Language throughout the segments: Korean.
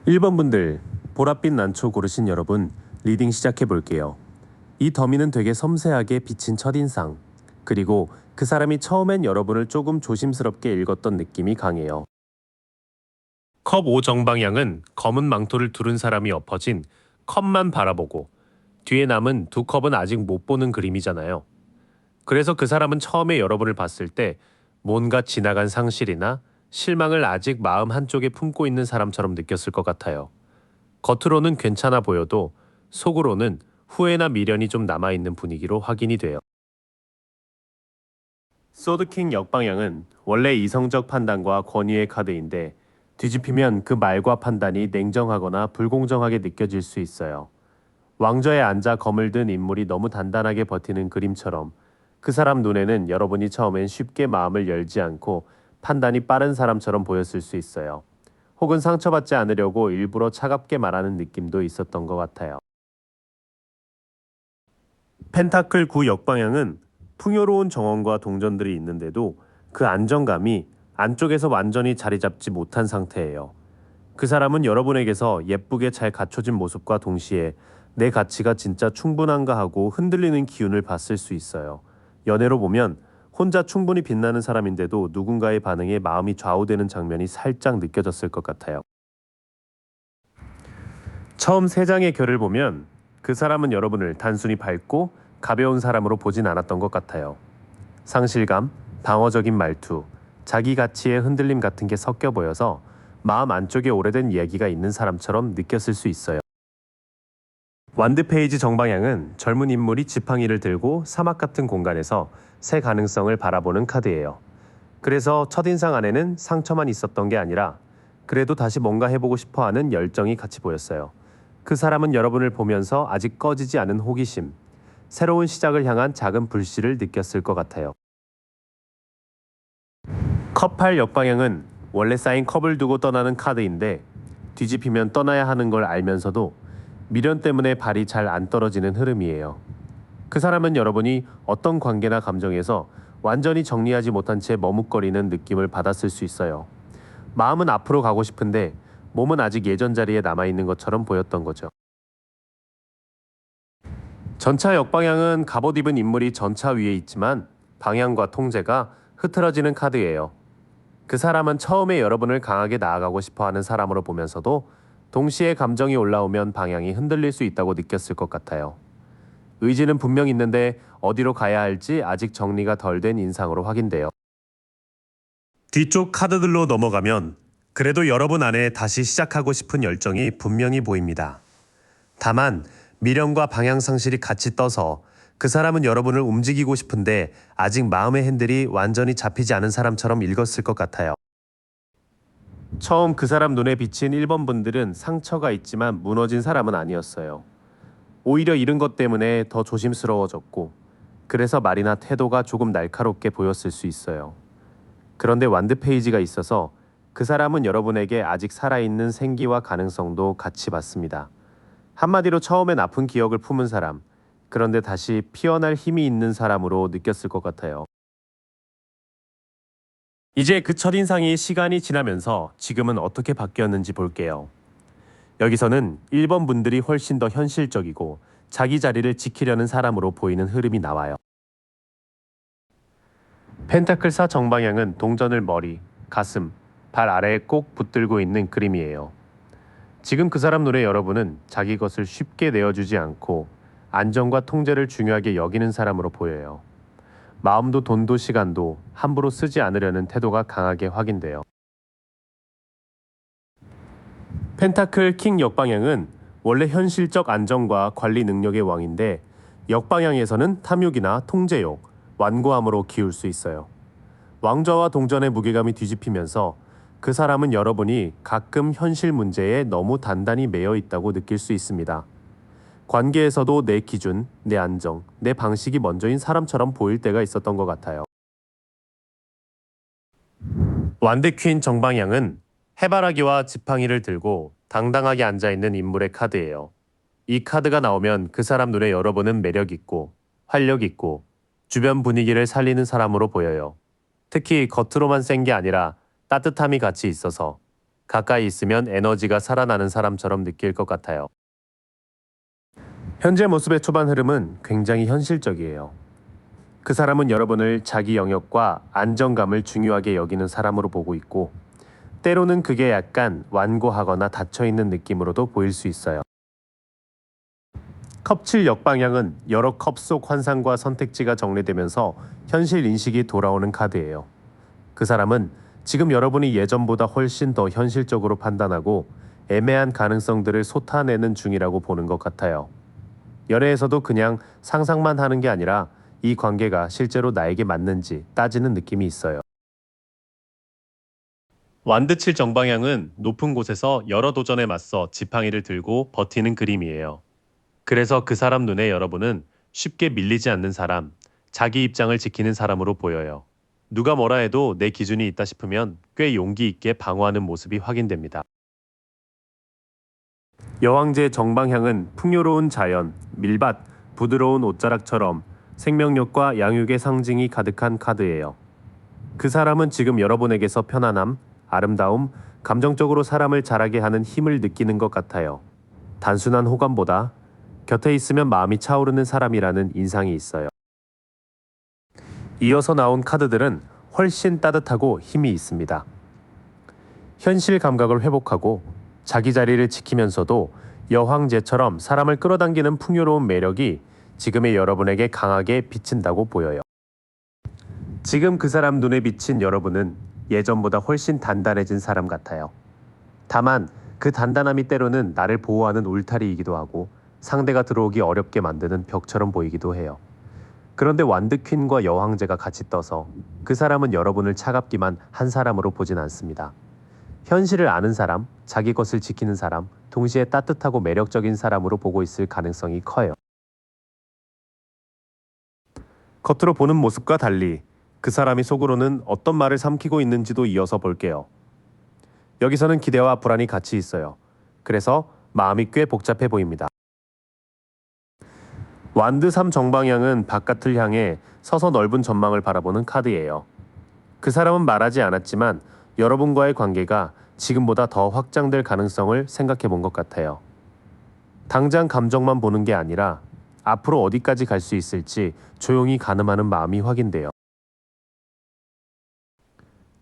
1번 분들, 보랏빛 난초 고르신 여러분, 리딩 시작해 볼게요. 이 더미는 되게 섬세하게 비친 첫인상, 그리고 그 사람이 처음엔 여러분을 조금 조심스럽게 읽었던 느낌이 강해요. 컵 5 정방향은 검은 망토를 두른 사람이 엎어진 컵만 바라보고 뒤에 남은 두 컵은 아직 못 보는 그림이잖아요. 그래서 그 사람은 처음에 여러분을 봤을 때 뭔가 지나간 상실이나 실망을 아직 마음 한쪽에 품고 있는 사람처럼 느꼈을 것 같아요. 겉으로는 괜찮아 보여도 속으로는 후회나 미련이 좀 남아있는 분위기로 확인이 돼요. 소드킹 역방향은 원래 이성적 판단과 권위의 카드인데 뒤집히면 그 말과 판단이 냉정하거나 불공정하게 느껴질 수 있어요. 왕좌에 앉아 검을 든 인물이 너무 단단하게 버티는 그림처럼 그 사람 눈에는 여러분이 처음엔 쉽게 마음을 열지 않고 판단이 빠른 사람처럼 보였을 수 있어요. 혹은 상처받지 않으려고 일부러 차갑게 말하는 느낌도 있었던 것 같아요. 펜타클 9 역방향은 풍요로운 정원과 동전들이 있는데도 그 안정감이 안쪽에서 완전히 자리 잡지 못한 상태예요. 그 사람은 여러분에게서 예쁘게 잘 갖춰진 모습과 동시에 내 가치가 진짜 충분한가 하고 흔들리는 기운을 봤을 수 있어요. 연애로 보면 혼자 충분히 빛나는 사람인데도 누군가의 반응에 마음이 좌우되는 장면이 살짝 느껴졌을 것 같아요. 처음 세 장의 결을 보면 그 사람은 여러분을 단순히 밝고 가벼운 사람으로 보진 않았던 것 같아요. 상실감, 방어적인 말투, 자기 가치의 흔들림 같은 게 섞여 보여서 마음 안쪽에 오래된 이야기가 있는 사람처럼 느꼈을 수 있어요. 완드 페이지 정방향은 젊은 인물이 지팡이를 들고 사막 같은 공간에서 새 가능성을 바라보는 카드예요. 그래서 첫인상 안에는 상처만 있었던 게 아니라 그래도 다시 뭔가 해보고 싶어 하는 열정이 같이 보였어요. 그 사람은 여러분을 보면서 아직 꺼지지 않은 호기심, 새로운 시작을 향한 작은 불씨를 느꼈을 것 같아요. 컵 8 역방향은 원래 쌓인 컵을 두고 떠나는 카드인데 뒤집히면 떠나야 하는 걸 알면서도 미련 때문에 발이 잘 안 떨어지는 흐름이에요. 그 사람은 여러분이 어떤 관계나 감정에서 완전히 정리하지 못한 채 머뭇거리는 느낌을 받았을 수 있어요. 마음은 앞으로 가고 싶은데 몸은 아직 예전 자리에 남아있는 것처럼 보였던 거죠. 전차 역방향은 갑옷 입은 인물이 전차 위에 있지만 방향과 통제가 흐트러지는 카드예요. 그 사람은 처음에 여러분을 강하게 나아가고 싶어 하는 사람으로 보면서도 동시에 감정이 올라오면 방향이 흔들릴 수 있다고 느꼈을 것 같아요. 의지는 분명 있는데 어디로 가야 할지 아직 정리가 덜 된 인상으로 확인돼요. 뒤쪽 카드들로 넘어가면 그래도 여러분 안에 다시 시작하고 싶은 열정이 분명히 보입니다. 다만 미련과 방향 상실이 같이 떠서 그 사람은 여러분을 움직이고 싶은데 아직 마음의 핸들이 완전히 잡히지 않은 사람처럼 읽었을 것 같아요. 처음 그 사람 눈에 비친 1번 분들은 상처가 있지만 무너진 사람은 아니었어요. 오히려 잃은 것 때문에 더 조심스러워졌고 그래서 말이나 태도가 조금 날카롭게 보였을 수 있어요. 그런데 완드 페이지가 있어서 그 사람은 여러분에게 아직 살아있는 생기와 가능성도 같이 받습니다. 한마디로 처음엔 아픈 기억을 품은 사람, 그런데 다시 피어날 힘이 있는 사람으로 느꼈을 것 같아요. 이제 그 첫인상이 시간이 지나면서 지금은 어떻게 바뀌었는지 볼게요. 여기서는 1번 분들이 훨씬 더 현실적이고 자기 자리를 지키려는 사람으로 보이는 흐름이 나와요. 펜타클 4 정방향은 동전을 머리, 가슴, 발 아래에 꼭 붙들고 있는 그림이에요. 지금 그 사람 눈에 여러분은 자기 것을 쉽게 내어주지 않고 안정과 통제를 중요하게 여기는 사람으로 보여요. 마음도 돈도 시간도 함부로 쓰지 않으려는 태도가 강하게 확인돼요. 펜타클 킹 역방향은 원래 현실적 안정과 관리 능력의 왕인데 역방향에서는 탐욕이나 통제욕, 완고함으로 기울 수 있어요. 왕좌와 동전의 무게감이 뒤집히면서 그 사람은 여러분이 가끔 현실 문제에 너무 단단히 매여 있다고 느낄 수 있습니다. 관계에서도 내 기준, 내 안정, 내 방식이 먼저인 사람처럼 보일 때가 있었던 것 같아요. 완드 퀸 정방향은 해바라기와 지팡이를 들고 당당하게 앉아있는 인물의 카드예요. 이 카드가 나오면 그 사람 눈에 여러분은 매력 있고 활력 있고 주변 분위기를 살리는 사람으로 보여요. 특히 겉으로만 센 게 아니라 따뜻함이 같이 있어서 가까이 있으면 에너지가 살아나는 사람처럼 느낄 것 같아요. 현재 모습의 초반 흐름은 굉장히 현실적이에요. 그 사람은 여러분을 자기 영역과 안정감을 중요하게 여기는 사람으로 보고 있고, 때로는 그게 약간 완고하거나 닫혀있는 느낌으로도 보일 수 있어요. 컵 7 역방향은 여러 컵 속 환상과 선택지가 정리되면서 현실 인식이 돌아오는 카드예요. 그 사람은 지금 여러분이 예전보다 훨씬 더 현실적으로 판단하고 애매한 가능성들을 쏟아내는 중이라고 보는 것 같아요. 연애에서도 그냥 상상만 하는 게 아니라 이 관계가 실제로 나에게 맞는지 따지는 느낌이 있어요. 완드칠 정방향은 높은 곳에서 여러 도전에 맞서 지팡이를 들고 버티는 그림이에요. 그래서 그 사람 눈에 여러분은 쉽게 밀리지 않는 사람, 자기 입장을 지키는 사람으로 보여요. 누가 뭐라 해도 내 기준이 있다 싶으면 꽤 용기 있게 방어하는 모습이 확인됩니다. 여왕제 정방향은 풍요로운 자연, 밀밭, 부드러운 옷자락처럼 생명력과 양육의 상징이 가득한 카드예요. 그 사람은 지금 여러분에게서 편안함, 아름다움, 감정적으로 사람을 자라게 하는 힘을 느끼는 것 같아요. 단순한 호감보다 곁에 있으면 마음이 차오르는 사람이라는 인상이 있어요. 이어서 나온 카드들은 훨씬 따뜻하고 힘이 있습니다. 현실 감각을 회복하고 자기 자리를 지키면서도 여황제처럼 사람을 끌어당기는 풍요로운 매력이 지금의 여러분에게 강하게 비친다고 보여요. 지금 그 사람 눈에 비친 여러분은 예전보다 훨씬 단단해진 사람 같아요. 다만 그 단단함이 때로는 나를 보호하는 울타리이기도 하고 상대가 들어오기 어렵게 만드는 벽처럼 보이기도 해요. 그런데 완드퀸과 여황제가 같이 떠서 그 사람은 여러분을 차갑기만 한 사람으로 보진 않습니다. 현실을 아는 사람, 자기 것을 지키는 사람, 동시에 따뜻하고 매력적인 사람으로 보고 있을 가능성이 커요. 겉으로 보는 모습과 달리 그 사람이 속으로는 어떤 말을 삼키고 있는지도 이어서 볼게요. 여기서는 기대와 불안이 같이 있어요. 그래서 마음이 꽤 복잡해 보입니다. 완드 3 정방향은 바깥을 향해 서서 넓은 전망을 바라보는 카드예요. 그 사람은 말하지 않았지만 여러분과의 관계가 지금보다 더 확장될 가능성을 생각해 본 것 같아요. 당장 감정만 보는 게 아니라 앞으로 어디까지 갈 수 있을지 조용히 가늠하는 마음이 확인돼요.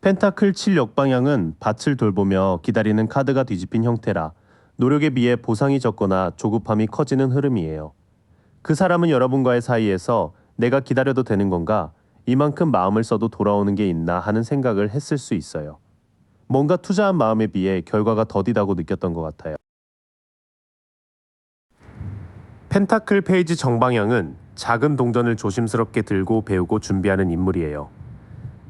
펜타클 7 역방향은 밭을 돌보며 기다리는 카드가 뒤집힌 형태라 노력에 비해 보상이 적거나 조급함이 커지는 흐름이에요. 그 사람은 여러분과의 사이에서 내가 기다려도 되는 건가? 이만큼 마음을 써도 돌아오는 게 있나 하는 생각을 했을 수 있어요. 뭔가 투자한 마음에 비해 결과가 더디다고 느꼈던 것 같아요. 펜타클 페이지 정방향은 작은 동전을 조심스럽게 들고 배우고 준비하는 인물이에요.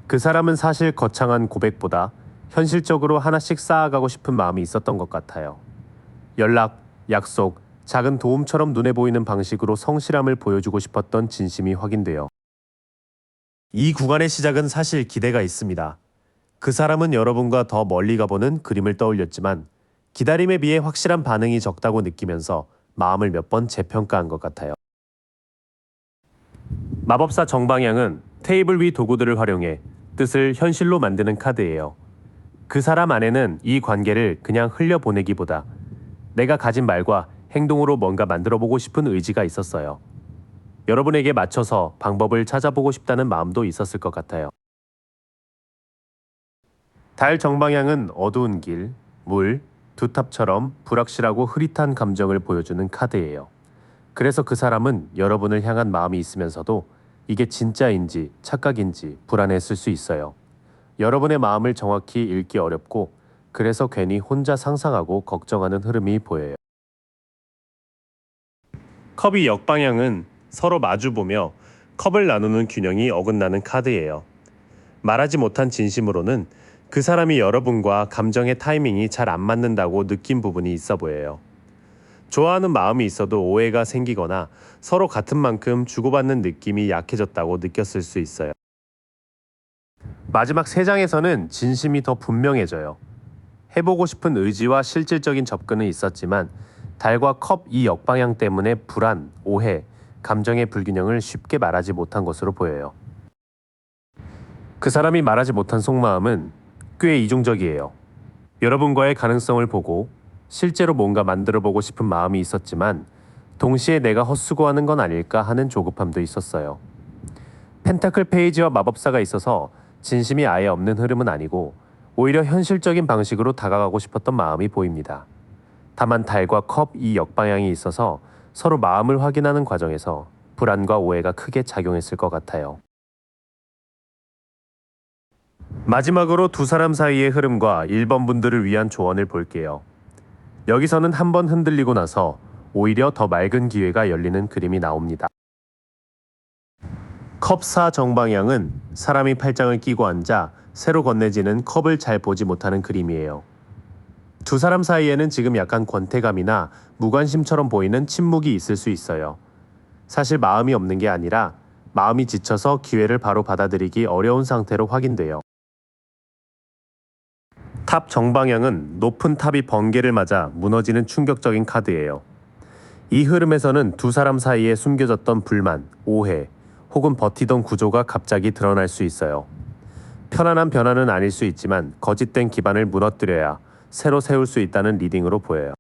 그 사람은 사실 거창한 고백보다 현실적으로 하나씩 쌓아가고 싶은 마음이 있었던 것 같아요. 연락, 약속, 작은 도움처럼 눈에 보이는 방식으로 성실함을 보여주고 싶었던 진심이 확인돼요. 이 구간의 시작은 사실 기대가 있습니다. 그 사람은 여러분과 더 멀리 가보는 그림을 떠올렸지만 기다림에 비해 확실한 반응이 적다고 느끼면서 마음을 몇 번 재평가한 것 같아요. 마법사 정방향은 테이블 위 도구들을 활용해 뜻을 현실로 만드는 카드예요. 그 사람 안에는 이 관계를 그냥 흘려보내기보다 내가 가진 말과 행동으로 뭔가 만들어보고 싶은 의지가 있었어요. 여러분에게 맞춰서 방법을 찾아보고 싶다는 마음도 있었을 것 같아요. 달 정방향은 어두운 길, 물, 두탑처럼 불확실하고 흐릿한 감정을 보여주는 카드예요. 그래서 그 사람은 여러분을 향한 마음이 있으면서도 이게 진짜인지 착각인지 불안했을 수 있어요. 여러분의 마음을 정확히 읽기 어렵고 그래서 괜히 혼자 상상하고 걱정하는 흐름이 보여요. 컵이 역방향은 서로 마주보며 컵을 나누는 균형이 어긋나는 카드예요. 말하지 못한 진심으로는 그 사람이 여러분과 감정의 타이밍이 잘 안 맞는다고 느낀 부분이 있어 보여요. 좋아하는 마음이 있어도 오해가 생기거나 서로 같은 만큼 주고받는 느낌이 약해졌다고 느꼈을 수 있어요. 마지막 3장에서는 진심이 더 분명해져요. 해보고 싶은 의지와 실질적인 접근은 있었지만 달과 컵 이 역방향 때문에 불안, 오해, 감정의 불균형을 쉽게 말하지 못한 것으로 보여요. 그 사람이 말하지 못한 속마음은 꽤 이중적이에요. 여러분과의 가능성을 보고 실제로 뭔가 만들어보고 싶은 마음이 있었지만 동시에 내가 헛수고하는 건 아닐까 하는 조급함도 있었어요. 펜타클 페이지와 마법사가 있어서 진심이 아예 없는 흐름은 아니고 오히려 현실적인 방식으로 다가가고 싶었던 마음이 보입니다. 다만 달과 컵 이 역방향이 있어서 서로 마음을 확인하는 과정에서 불안과 오해가 크게 작용했을 것 같아요. 마지막으로 두 사람 사이의 흐름과 1번 분들을 위한 조언을 볼게요. 여기서는 한번 흔들리고 나서 오히려 더 맑은 기회가 열리는 그림이 나옵니다. 컵4 정방향은 사람이 팔짱을 끼고 앉아 새로 건네지는 컵을 잘 보지 못하는 그림이에요. 두 사람 사이에는 지금 약간 권태감이나 무관심처럼 보이는 침묵이 있을 수 있어요. 사실 마음이 없는 게 아니라 마음이 지쳐서 기회를 바로 받아들이기 어려운 상태로 확인돼요. 탑 정방향은 높은 탑이 번개를 맞아 무너지는 충격적인 카드예요. 이 흐름에서는 두 사람 사이에 숨겨졌던 불만, 오해, 혹은 버티던 구조가 갑자기 드러날 수 있어요. 편안한 변화는 아닐 수 있지만 거짓된 기반을 무너뜨려야 새로 세울 수 있다는 리딩으로 보여요.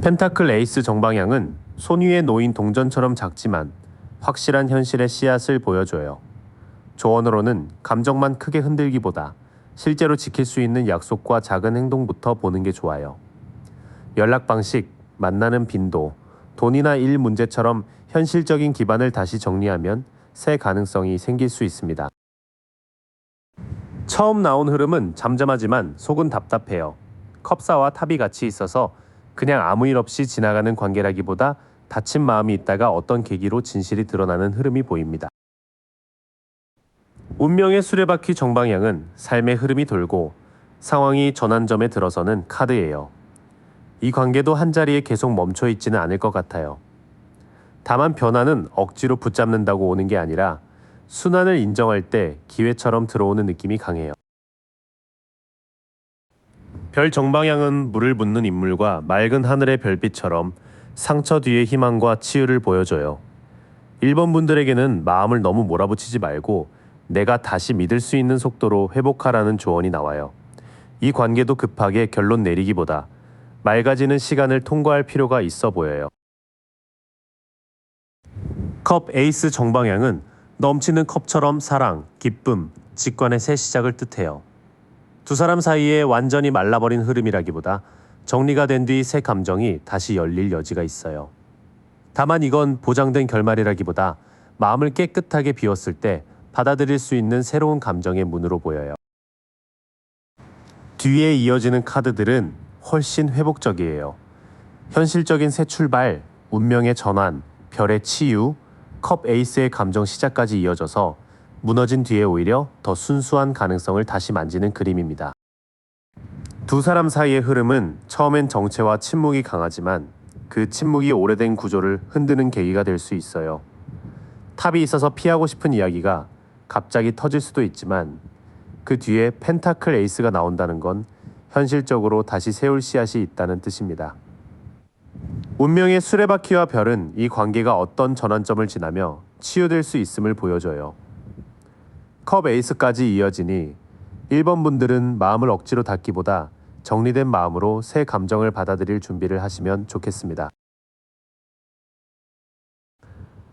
펜타클 에이스 정방향은 손 위에 놓인 동전처럼 작지만 확실한 현실의 씨앗을 보여줘요. 조언으로는 감정만 크게 흔들기보다 실제로 지킬 수 있는 약속과 작은 행동부터 보는 게 좋아요. 연락 방식, 만나는 빈도, 돈이나 일 문제처럼 현실적인 기반을 다시 정리하면 새 가능성이 생길 수 있습니다. 처음 나온 흐름은 잠잠하지만 속은 답답해요. 컵사와 탑이 같이 있어서 그냥 아무 일 없이 지나가는 관계라기보다 다친 마음이 있다가 어떤 계기로 진실이 드러나는 흐름이 보입니다. 운명의 수레바퀴 정방향은 삶의 흐름이 돌고 상황이 전환점에 들어서는 카드예요. 이 관계도 한자리에 계속 멈춰 있지는 않을 것 같아요. 다만 변화는 억지로 붙잡는다고 오는 게 아니라 순환을 인정할 때 기회처럼 들어오는 느낌이 강해요. 별 정방향은 물을 붓는 인물과 맑은 하늘의 별빛처럼 상처 뒤의 희망과 치유를 보여줘요. 1번 분들에게는 마음을 너무 몰아붙이지 말고 내가 다시 믿을 수 있는 속도로 회복하라는 조언이 나와요. 이 관계도 급하게 결론 내리기보다 맑아지는 시간을 통과할 필요가 있어 보여요. 컵 에이스 정방향은 넘치는 컵처럼 사랑, 기쁨, 직관의 새 시작을 뜻해요. 두 사람 사이에 완전히 말라버린 흐름이라기보다 정리가 된 뒤 새 감정이 다시 열릴 여지가 있어요. 다만 이건 보장된 결말이라기보다 마음을 깨끗하게 비웠을 때 받아들일 수 있는 새로운 감정의 문으로 보여요. 뒤에 이어지는 카드들은 훨씬 회복적이에요. 현실적인 새 출발, 운명의 전환, 별의 치유, 컵 에이스의 감정 시작까지 이어져서 무너진 뒤에 오히려 더 순수한 가능성을 다시 만지는 그림입니다. 두 사람 사이의 흐름은 처음엔 정체와 침묵이 강하지만 그 침묵이 오래된 구조를 흔드는 계기가 될 수 있어요. 탑이 있어서 피하고 싶은 이야기가 갑자기 터질 수도 있지만 그 뒤에 펜타클 에이스가 나온다는 건 현실적으로 다시 세울 씨앗이 있다는 뜻입니다. 운명의 수레바퀴와 별은 이 관계가 어떤 전환점을 지나며 치유될 수 있음을 보여줘요. 컵 에이스까지 이어지니 1번 분들은 마음을 억지로 닫기보다 정리된 마음으로 새 감정을 받아들일 준비를 하시면 좋겠습니다.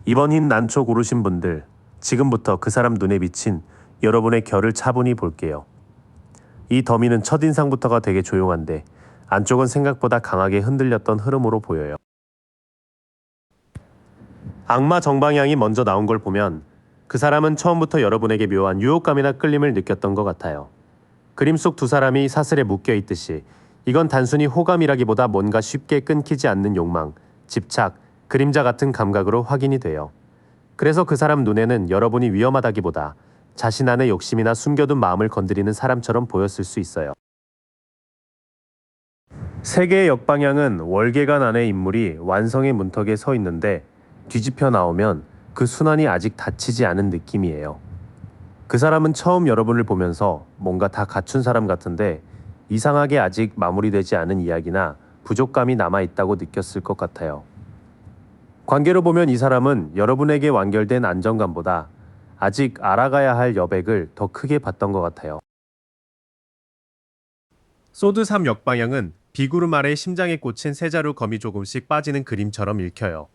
이번 흰 난초 고르신 분들, 지금부터 그 사람 눈에 비친 여러분의 결을 차분히 볼게요. 이 더미는 첫인상부터가 되게 조용한데 안쪽은 생각보다 강하게 흔들렸던 흐름으로 보여요. 악마 정방향이 먼저 나온 걸 보면 그 사람은 처음부터 여러분에게 묘한 유혹감이나 끌림을 느꼈던 것 같아요. 그림 속 두 사람이 사슬에 묶여 있듯이 이건 단순히 호감이라기보다 뭔가 쉽게 끊기지 않는 욕망, 집착, 그림자 같은 감각으로 확인이 돼요. 그래서 그 사람 눈에는 여러분이 위험하다기보다 자신 안의 욕심이나 숨겨둔 마음을 건드리는 사람처럼 보였을 수 있어요. 세계의 역방향은 월계관 안의 인물이 완성의 문턱에 서 있는데 뒤집혀 나오면 그 순환이 아직 닫히지 않은 느낌이에요. 그 사람은 처음 여러분을 보면서 뭔가 다 갖춘 사람 같은데 이상하게 아직 마무리되지 않은 이야기나 부족감이 남아있다고 느꼈을 것 같아요. 관계로 보면 이 사람은 여러분에게 완결된 안정감보다 아직 알아가야 할 여백을 더 크게 봤던 것 같아요. 소드 3 역방향은 비구름 아래 심장에 꽂힌 세자루 검이 조금씩 빠지는 그림처럼 읽혀요.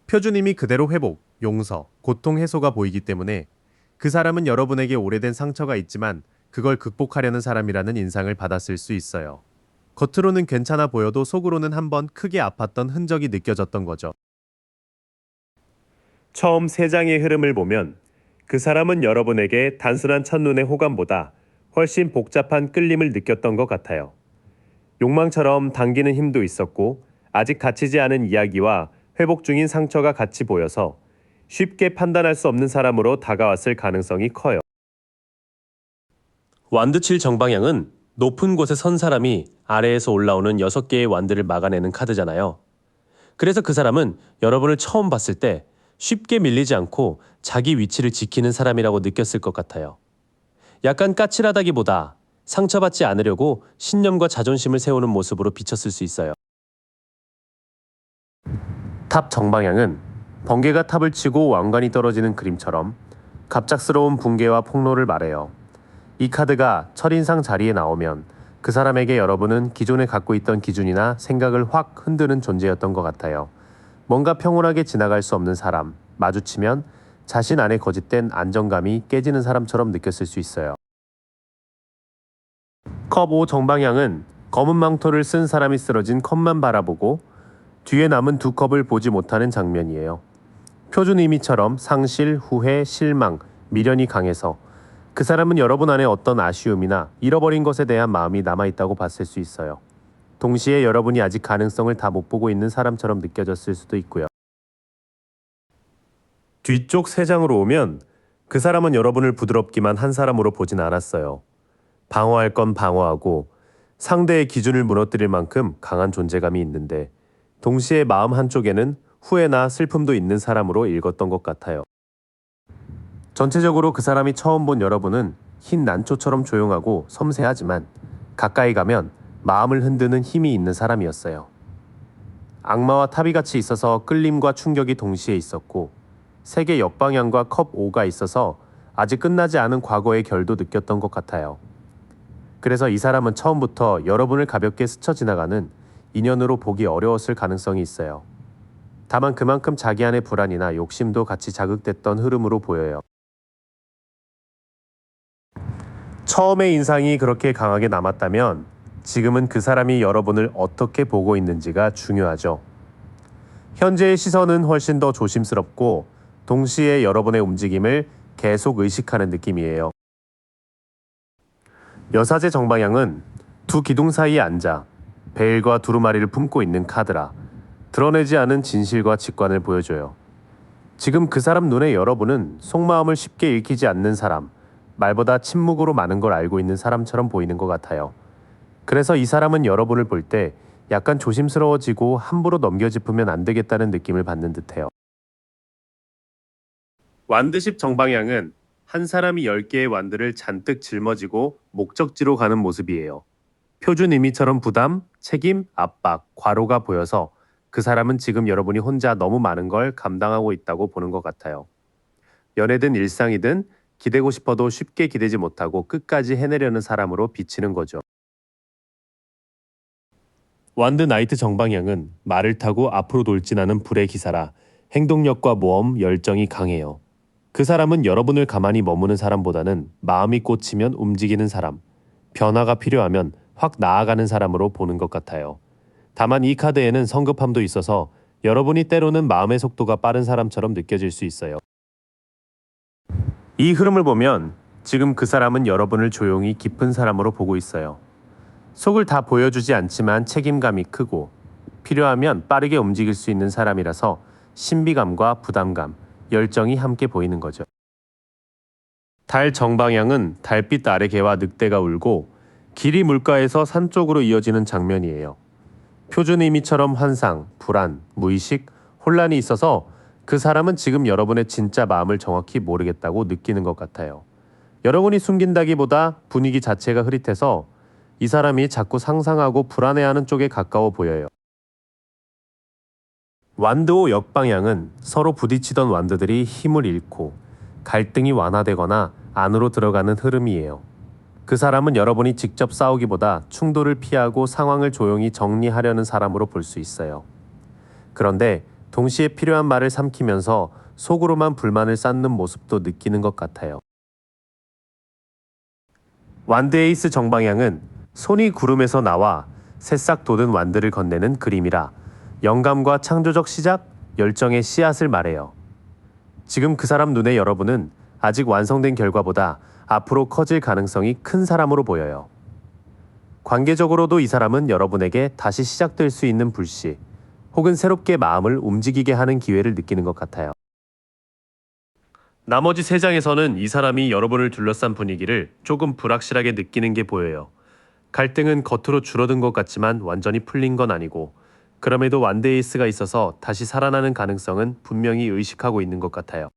표준임이 그대로 회복, 용서, 고통 해소가 보이기 때문에 그 사람은 여러분에게 오래된 상처가 있지만 그걸 극복하려는 사람이라는 인상을 받았을 수 있어요. 겉으로는 괜찮아 보여도 속으로는 한번 크게 아팠던 흔적이 느껴졌던 거죠. 처음 세 장의 흐름을 보면 그 사람은 여러분에게 단순한 첫눈의 호감보다 훨씬 복잡한 끌림을 느꼈던 것 같아요. 욕망처럼 당기는 힘도 있었고 아직 다치지 않은 이야기와 회복 중인 상처가 같이 보여서 쉽게 판단할 수 없는 사람으로 다가왔을 가능성이 커요. 완드 7 정방향은 높은 곳에 선 사람이 아래에서 올라오는 6개의 완드를 막아내는 카드잖아요. 그래서 그 사람은 여러분을 처음 봤을 때 쉽게 밀리지 않고 자기 위치를 지키는 사람이라고 느꼈을 것 같아요. 약간 까칠하다기보다 상처받지 않으려고 신념과 자존심을 세우는 모습으로 비쳤을 수 있어요. 탑 정방향은 번개가 탑을 치고 왕관이 떨어지는 그림처럼 갑작스러운 붕괴와 폭로를 말해요. 이 카드가 첫인상 자리에 나오면 그 사람에게 여러분은 기존에 갖고 있던 기준이나 생각을 확 흔드는 존재였던 것 같아요. 뭔가 평온하게 지나갈 수 없는 사람, 마주치면 자신 안에 거짓된 안정감이 깨지는 사람처럼 느꼈을 수 있어요. 컵 5 정방향은 검은 망토를 쓴 사람이 쓰러진 컵만 바라보고 뒤에 남은 두 컵을 보지 못하는 장면이에요. 표준 의미처럼 상실, 후회, 실망, 미련이 강해서 그 사람은 여러분 안에 어떤 아쉬움이나 잃어버린 것에 대한 마음이 남아있다고 봤을 수 있어요. 동시에 여러분이 아직 가능성을 다 못 보고 있는 사람처럼 느껴졌을 수도 있고요. 뒤쪽 세 장으로 오면 그 사람은 여러분을 부드럽기만 한 사람으로 보진 않았어요. 방어할 건 방어하고 상대의 기준을 무너뜨릴 만큼 강한 존재감이 있는데 동시에 마음 한쪽에는 후회나 슬픔도 있는 사람으로 읽었던 것 같아요. 전체적으로 그 사람이 처음 본 여러분은 흰 난초처럼 조용하고 섬세하지만 가까이 가면 마음을 흔드는 힘이 있는 사람이었어요. 악마와 탑이 같이 있어서 끌림과 충격이 동시에 있었고 세계 역방향과 컵 5가 있어서 아직 끝나지 않은 과거의 결도 느꼈던 것 같아요. 그래서 이 사람은 처음부터 여러분을 가볍게 스쳐 지나가는 인연으로 보기 어려웠을 가능성이 있어요. 다만 그만큼 자기 안의 불안이나 욕심도 같이 자극됐던 흐름으로 보여요. 처음의 인상이 그렇게 강하게 남았다면 지금은 그 사람이 여러분을 어떻게 보고 있는지가 중요하죠. 현재의 시선은 훨씬 더 조심스럽고 동시에 여러분의 움직임을 계속 의식하는 느낌이에요. 여사제 정방향은 두 기둥 사이에 앉아 베일과 두루마리를 품고 있는 카드라 드러내지 않은 진실과 직관을 보여줘요. 지금 그 사람 눈에 여러분은 속마음을 쉽게 읽히지 않는 사람, 말보다 침묵으로 많은 걸 알고 있는 사람처럼 보이는 것 같아요. 그래서 이 사람은 여러분을 볼 때 약간 조심스러워지고 함부로 넘겨짚으면 안 되겠다는 느낌을 받는 듯해요. 완드 10 정방향은 한 사람이 10개의 완드를 잔뜩 짊어지고 목적지로 가는 모습이에요. 표준 의미처럼 부담, 책임, 압박, 과로가 보여서 그 사람은 지금 여러분이 혼자 너무 많은 걸 감당하고 있다고 보는 것 같아요. 연애든 일상이든 기대고 싶어도 쉽게 기대지 못하고 끝까지 해내려는 사람으로 비치는 거죠. 완드 나이트 정방향은 말을 타고 앞으로 돌진하는 불의 기사라 행동력과 모험, 열정이 강해요. 그 사람은 여러분을 가만히 머무는 사람보다는 마음이 꽂히면 움직이는 사람, 변화가 필요하면 확 나아가는 사람으로 보는 것 같아요. 다만 이 카드에는 성급함도 있어서 여러분이 때로는 마음의 속도가 빠른 사람처럼 느껴질 수 있어요. 이 흐름을 보면 지금 그 사람은 여러분을 조용히 깊은 사람으로 보고 있어요. 속을 다 보여주지 않지만 책임감이 크고 필요하면 빠르게 움직일 수 있는 사람이라서 신비감과 부담감, 열정이 함께 보이는 거죠. 달 정방향은 달빛 아래 개와 늑대가 울고 길이 물가에서 산 쪽으로 이어지는 장면이에요. 표준 의미처럼 환상, 불안, 무의식, 혼란이 있어서 그 사람은 지금 여러분의 진짜 마음을 정확히 모르겠다고 느끼는 것 같아요. 여러분이 숨긴다기보다 분위기 자체가 흐릿해서 이 사람이 자꾸 상상하고 불안해하는 쪽에 가까워 보여요. 완드 5 역방향은 서로 부딪히던 완드들이 힘을 잃고 갈등이 완화되거나 안으로 들어가는 흐름이에요. 그 사람은 여러분이 직접 싸우기보다 충돌을 피하고 상황을 조용히 정리하려는 사람으로 볼 수 있어요. 그런데 동시에 필요한 말을 삼키면서 속으로만 불만을 쌓는 모습도 느끼는 것 같아요. 완드 에이스 정방향은 손이 구름에서 나와 새싹 돋은 완드를 건네는 그림이라 영감과 창조적 시작, 열정의 씨앗을 말해요. 지금 그 사람 눈에 여러분은 아직 완성된 결과보다 앞으로 커질 가능성이 큰 사람으로 보여요. 관계적으로도 이 사람은 여러분에게 다시 시작될 수 있는 불씨, 혹은 새롭게 마음을 움직이게 하는 기회를 느끼는 것 같아요. 나머지 3장에서는 이 사람이 여러분을 둘러싼 분위기를 조금 불확실하게 느끼는 게 보여요. 갈등은 겉으로 줄어든 것 같지만 완전히 풀린 건 아니고, 그럼에도 완데이스가 있어서 다시 살아나는 가능성은 분명히 의식하고 있는 것 같아요.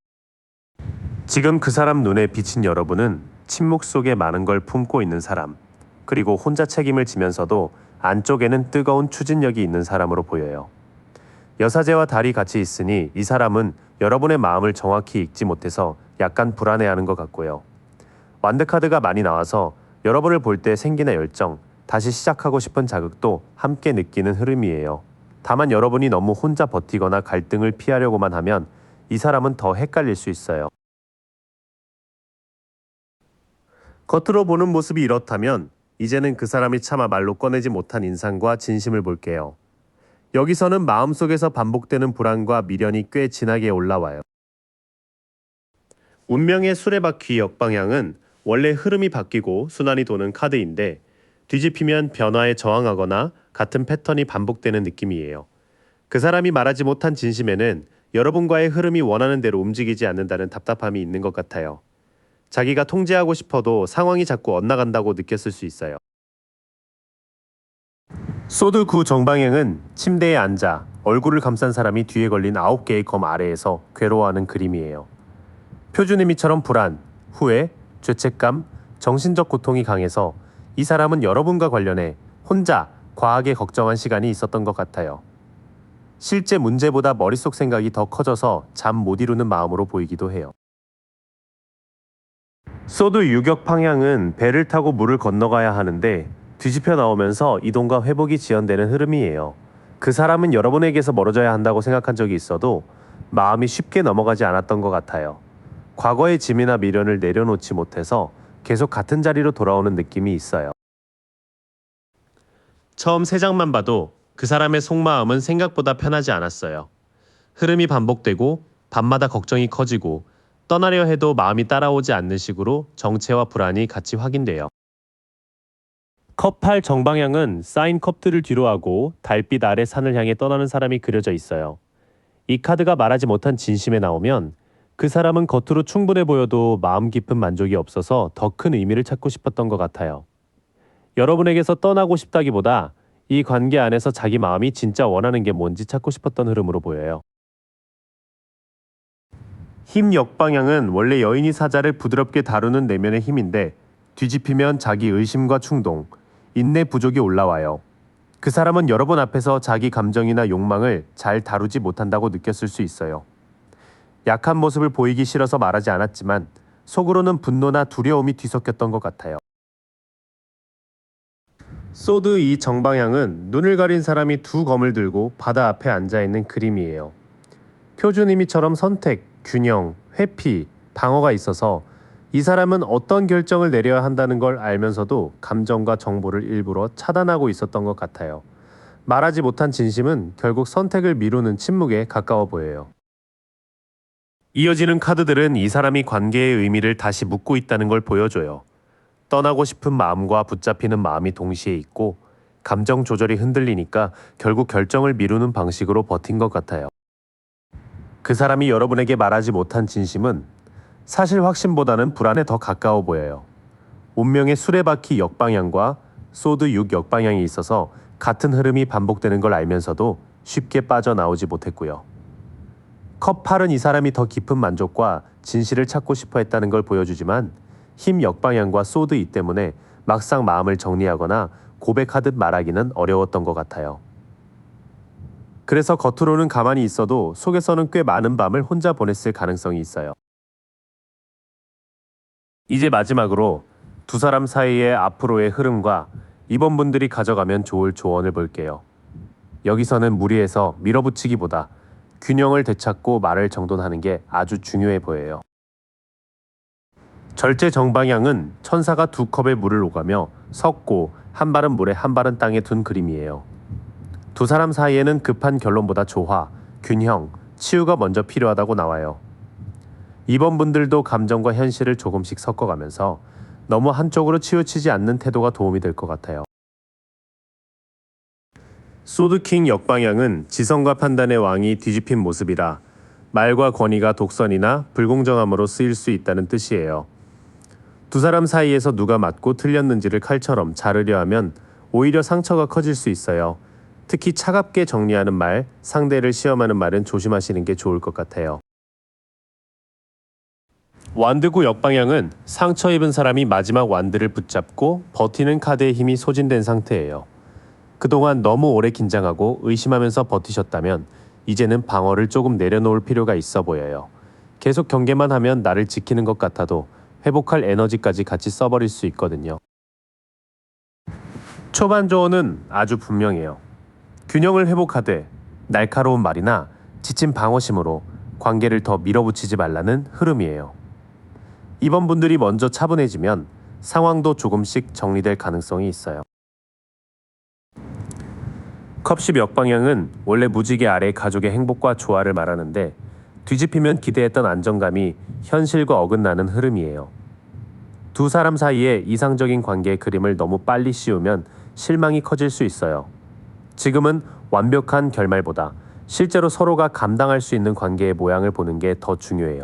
지금 그 사람 눈에 비친 여러분은 침묵 속에 많은 걸 품고 있는 사람, 그리고 혼자 책임을 지면서도 안쪽에는 뜨거운 추진력이 있는 사람으로 보여요. 여사제와 달이 같이 있으니 이 사람은 여러분의 마음을 정확히 읽지 못해서 약간 불안해하는 것 같고요. 완드 카드가 많이 나와서 여러분을 볼 때 생기는 열정, 다시 시작하고 싶은 자극도 함께 느끼는 흐름이에요. 다만 여러분이 너무 혼자 버티거나 갈등을 피하려고만 하면 이 사람은 더 헷갈릴 수 있어요. 겉으로 보는 모습이 이렇다면 이제는 그 사람이 차마 말로 꺼내지 못한 인상과 진심을 볼게요. 여기서는 마음속에서 반복되는 불안과 미련이 꽤 진하게 올라와요. 운명의 수레바퀴 역방향은 원래 흐름이 바뀌고 순환이 도는 카드인데, 뒤집히면 변화에 저항하거나 같은 패턴이 반복되는 느낌이에요. 그 사람이 말하지 못한 진심에는 여러분과의 흐름이 원하는 대로 움직이지 않는다는 답답함이 있는 것 같아요. 자기가 통제하고 싶어도 상황이 자꾸 엇나간다고 느꼈을 수 있어요. 소드 9 정방향은 침대에 앉아 얼굴을 감싼 사람이 뒤에 걸린 9개의 검 아래에서 괴로워하는 그림이에요. 표준 의미처럼 불안, 후회, 죄책감, 정신적 고통이 강해서 이 사람은 여러분과 관련해 혼자 과하게 걱정한 시간이 있었던 것 같아요. 실제 문제보다 머릿속 생각이 더 커져서 잠 못 이루는 마음으로 보이기도 해요. 소드 유격 방향은 배를 타고 물을 건너가야 하는데 뒤집혀 나오면서 이동과 회복이 지연되는 흐름이에요. 그 사람은 여러분에게서 멀어져야 한다고 생각한 적이 있어도 마음이 쉽게 넘어가지 않았던 것 같아요. 과거의 짐이나 미련을 내려놓지 못해서 계속 같은 자리로 돌아오는 느낌이 있어요. 처음 3장만 봐도 그 사람의 속마음은 생각보다 편하지 않았어요. 흐름이 반복되고 밤마다 걱정이 커지고 떠나려 해도 마음이 따라오지 않는 식으로 정체와 불안이 같이 확인돼요. 컵 8 정방향은 쌓인 컵들을 뒤로하고 달빛 아래 산을 향해 떠나는 사람이 그려져 있어요. 이 카드가 말하지 못한 진심에 나오면 그 사람은 겉으로 충분해 보여도 마음 깊은 만족이 없어서 더 큰 의미를 찾고 싶었던 것 같아요. 여러분에게서 떠나고 싶다기보다 이 관계 안에서 자기 마음이 진짜 원하는 게 뭔지 찾고 싶었던 흐름으로 보여요. 힘 역방향은 원래 여인이 사자를 부드럽게 다루는 내면의 힘인데, 뒤집히면 자기 의심과 충동, 인내 부족이 올라와요. 그 사람은 여러분 앞에서 자기 감정이나 욕망을 잘 다루지 못한다고 느꼈을 수 있어요. 약한 모습을 보이기 싫어서 말하지 않았지만 속으로는 분노나 두려움이 뒤섞였던 것 같아요. 소드 이 정방향은 눈을 가린 사람이 2검을 들고 바다 앞에 앉아있는 그림이에요. 표준 의미처럼 선택, 균형, 회피, 방어가 있어서 이 사람은 어떤 결정을 내려야 한다는 걸 알면서도 감정과 정보를 일부러 차단하고 있었던 것 같아요. 말하지 못한 진심은 결국 선택을 미루는 침묵에 가까워 보여요. 이어지는 카드들은 이 사람이 관계의 의미를 다시 묻고 있다는 걸 보여줘요. 떠나고 싶은 마음과 붙잡히는 마음이 동시에 있고, 감정 조절이 흔들리니까 결국 결정을 미루는 방식으로 버틴 것 같아요. 그 사람이 여러분에게 말하지 못한 진심은 사실 확신보다는 불안에 더 가까워 보여요. 운명의 수레바퀴 역방향과 소드 6 역방향이 있어서 같은 흐름이 반복되는 걸 알면서도 쉽게 빠져나오지 못했고요. 컵 8은 이 사람이 더 깊은 만족과 진실을 찾고 싶어 했다는 걸 보여주지만, 힘 역방향과 소드 2 때문에 막상 마음을 정리하거나 고백하듯 말하기는 어려웠던 것 같아요. 그래서 겉으로는 가만히 있어도 속에서는 꽤 많은 밤을 혼자 보냈을 가능성이 있어요. 이제 마지막으로 두 사람 사이의 앞으로의 흐름과 이번 분들이 가져가면 좋을 조언을 볼게요. 여기서는 무리해서 밀어붙이기보다 균형을 되찾고 말을 정돈하는 게 아주 중요해 보여요. 절제 정방향은 천사가 두 컵에 물을 오가며 섞고 한 발은 물에 한 발은 땅에 둔 그림이에요. 두 사람 사이에는 급한 결론보다 조화, 균형, 치유가 먼저 필요하다고 나와요. 이번 분들도 감정과 현실을 조금씩 섞어가면서 너무 한쪽으로 치우치지 않는 태도가 도움이 될 것 같아요. 소드킹 역방향은 지성과 판단의 왕이 뒤집힌 모습이라 말과 권위가 독선이나 불공정함으로 쓰일 수 있다는 뜻이에요. 두 사람 사이에서 누가 맞고 틀렸는지를 칼처럼 자르려 하면 오히려 상처가 커질 수 있어요. 특히 차갑게 정리하는 말, 상대를 시험하는 말은 조심하시는 게 좋을 것 같아요. 완드구 역방향은 상처 입은 사람이 마지막 완드를 붙잡고 버티는 카드의 힘이 소진된 상태예요. 그동안 너무 오래 긴장하고 의심하면서 버티셨다면 이제는 방어를 조금 내려놓을 필요가 있어 보여요. 계속 경계만 하면 나를 지키는 것 같아도 회복할 에너지까지 같이 써버릴 수 있거든요. 초반 조언은 아주 분명해요. 균형을 회복하되 날카로운 말이나 지친 방어심으로 관계를 더 밀어붙이지 말라는 흐름이에요. 이번 분들이 먼저 차분해지면 상황도 조금씩 정리될 가능성이 있어요. 컵10 역방향은 원래 무지개 아래 가족의 행복과 조화를 말하는데 뒤집히면 기대했던 안정감이 현실과 어긋나는 흐름이에요. 두 사람 사이에 이상적인 관계의 그림을 너무 빨리 씌우면 실망이 커질 수 있어요. 지금은 완벽한 결말보다 실제로 서로가 감당할 수 있는 관계의 모양을 보는 게 더 중요해요.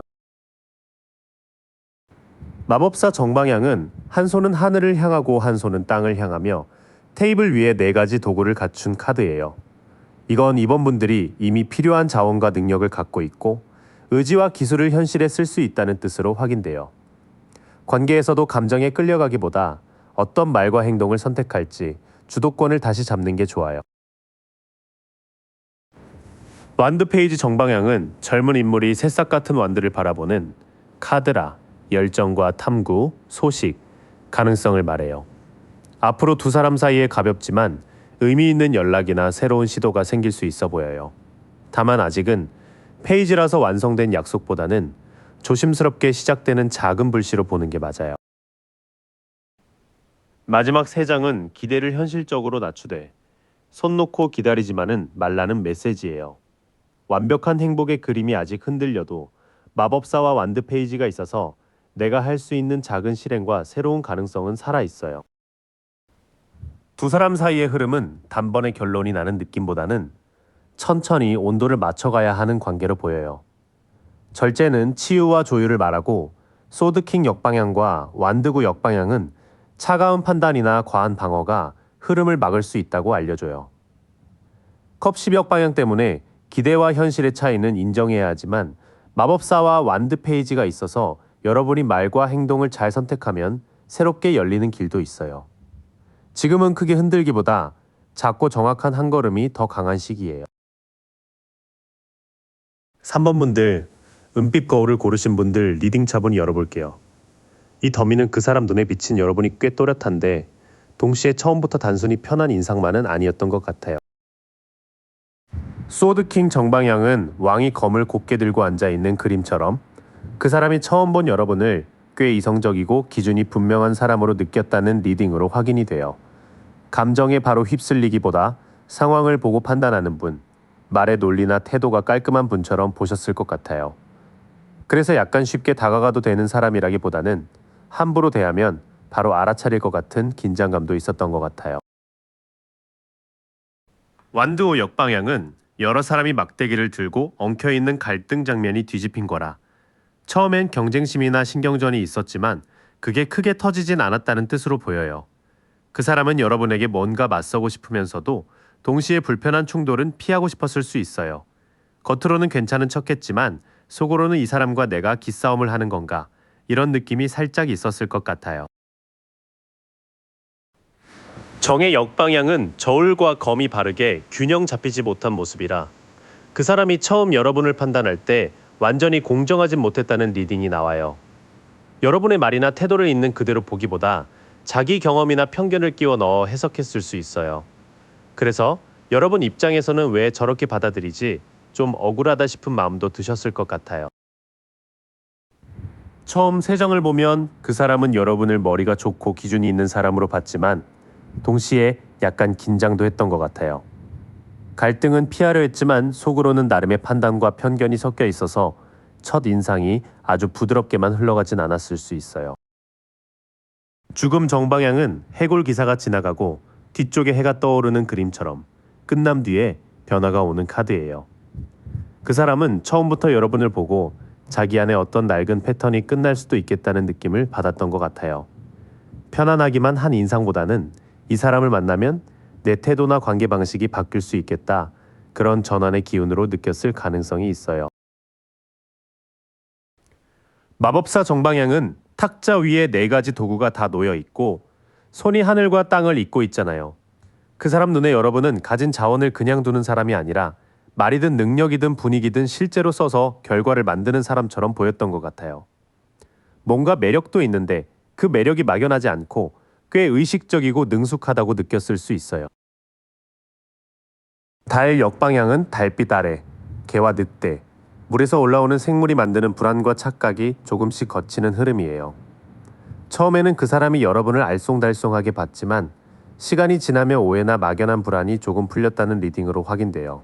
마법사 정방향은 한 손은 하늘을 향하고 한 손은 땅을 향하며 테이블 위에 4가지 도구를 갖춘 카드예요. 이건 이번 분들이 이미 필요한 자원과 능력을 갖고 있고 의지와 기술을 현실에 쓸 수 있다는 뜻으로 확인돼요. 관계에서도 감정에 끌려가기보다 어떤 말과 행동을 선택할지 주도권을 다시 잡는 게 좋아요. 완드 페이지 정방향은 젊은 인물이 새싹 같은 완드를 바라보는 카드라, 열정과 탐구, 소식, 가능성을 말해요. 앞으로 두 사람 사이에 가볍지만 의미 있는 연락이나 새로운 시도가 생길 수 있어 보여요. 다만 아직은 페이지라서 완성된 약속보다는 조심스럽게 시작되는 작은 불씨로 보는 게 맞아요. 마지막 3장은 기대를 현실적으로 낮추되 손 놓고 기다리지만은 말라는 메시지예요. 완벽한 행복의 그림이 아직 흔들려도 마법사와 완드 페이지가 있어서 내가 할 수 있는 작은 실행과 새로운 가능성은 살아있어요. 두 사람 사이의 흐름은 단번에 결론이 나는 느낌보다는 천천히 온도를 맞춰가야 하는 관계로 보여요. 절제는 치유와 조율을 말하고 소드킹 역방향과 완드구 역방향은 차가운 판단이나 과한 방어가 흐름을 막을 수 있다고 알려줘요. 컵10 역방향 때문에 기대와 현실의 차이는 인정해야 하지만 마법사와 완드 페이지가 있어서 여러분이 말과 행동을 잘 선택하면 새롭게 열리는 길도 있어요. 지금은 크게 흔들기보다 작고 정확한 한 걸음이 더 강한 시기예요. 3번 분들, 은빛 거울을 고르신 분들 리딩 차분히 열어볼게요. 이 더미는 그 사람 눈에 비친 여러분이 꽤 또렷한데 동시에 처음부터 단순히 편한 인상만은 아니었던 것 같아요. 소드킹 정방향은 왕이 검을 곧게 들고 앉아있는 그림처럼 그 사람이 처음 본 여러분을 꽤 이성적이고 기준이 분명한 사람으로 느꼈다는 리딩으로 확인이 돼요. 감정에 바로 휩쓸리기보다 상황을 보고 판단하는 분, 말의 논리나 태도가 깔끔한 분처럼 보셨을 것 같아요. 그래서 약간 쉽게 다가가도 되는 사람이라기보다는 함부로 대하면 바로 알아차릴 것 같은 긴장감도 있었던 것 같아요. 완드오 역방향은 여러 사람이 막대기를 들고 엉켜있는 갈등 장면이 뒤집힌 거라 처음엔 경쟁심이나 신경전이 있었지만 그게 크게 터지진 않았다는 뜻으로 보여요. 그 사람은 여러분에게 뭔가 맞서고 싶으면서도 동시에 불편한 충돌은 피하고 싶었을 수 있어요. 겉으로는 괜찮은 척했지만 속으로는 이 사람과 내가 기싸움을 하는 건가 이런 느낌이 살짝 있었을 것 같아요. 정의 역방향은 저울과 검이 바르게 균형 잡히지 못한 모습이라 그 사람이 처음 여러분을 판단할 때 완전히 공정하진 못했다는 리딩이 나와요. 여러분의 말이나 태도를 있는 그대로 보기보다 자기 경험이나 편견을 끼워 넣어 해석했을 수 있어요. 그래서 여러분 입장에서는 왜 저렇게 받아들이지? 좀 억울하다 싶은 마음도 드셨을 것 같아요. 처음 세정을 보면 그 사람은 여러분을 머리가 좋고 기준이 있는 사람으로 봤지만 동시에 약간 긴장도 했던 것 같아요. 갈등은 피하려 했지만 속으로는 나름의 판단과 편견이 섞여 있어서 첫 인상이 아주 부드럽게만 흘러가진 않았을 수 있어요. 죽음 정방향은 해골 기사가 지나가고 뒤쪽에 해가 떠오르는 그림처럼 끝남 뒤에 변화가 오는 카드예요. 그 사람은 처음부터 여러분을 보고 자기 안에 어떤 낡은 패턴이 끝날 수도 있겠다는 느낌을 받았던 것 같아요. 편안하기만 한 인상보다는 이 사람을 만나면 내 태도나 관계 방식이 바뀔 수 있겠다, 그런 전환의 기운으로 느꼈을 가능성이 있어요. 마법사 정방향은 탁자 위에 4가지 도구가 다 놓여 있고 손이 하늘과 땅을 잇고 있잖아요. 그 사람 눈에 여러분은 가진 자원을 그냥 두는 사람이 아니라 말이든 능력이든 분위기든 실제로 써서 결과를 만드는 사람처럼 보였던 것 같아요. 뭔가 매력도 있는데 그 매력이 막연하지 않고 꽤 의식적이고 능숙하다고 느꼈을 수 있어요. 달 역방향은 달빛 아래, 개와 늑대, 물에서 올라오는 생물이 만드는 불안과 착각이 조금씩 거치는 흐름이에요. 처음에는 그 사람이 여러분을 알쏭달쏭하게 봤지만 시간이 지나며 오해나 막연한 불안이 조금 풀렸다는 리딩으로 확인돼요.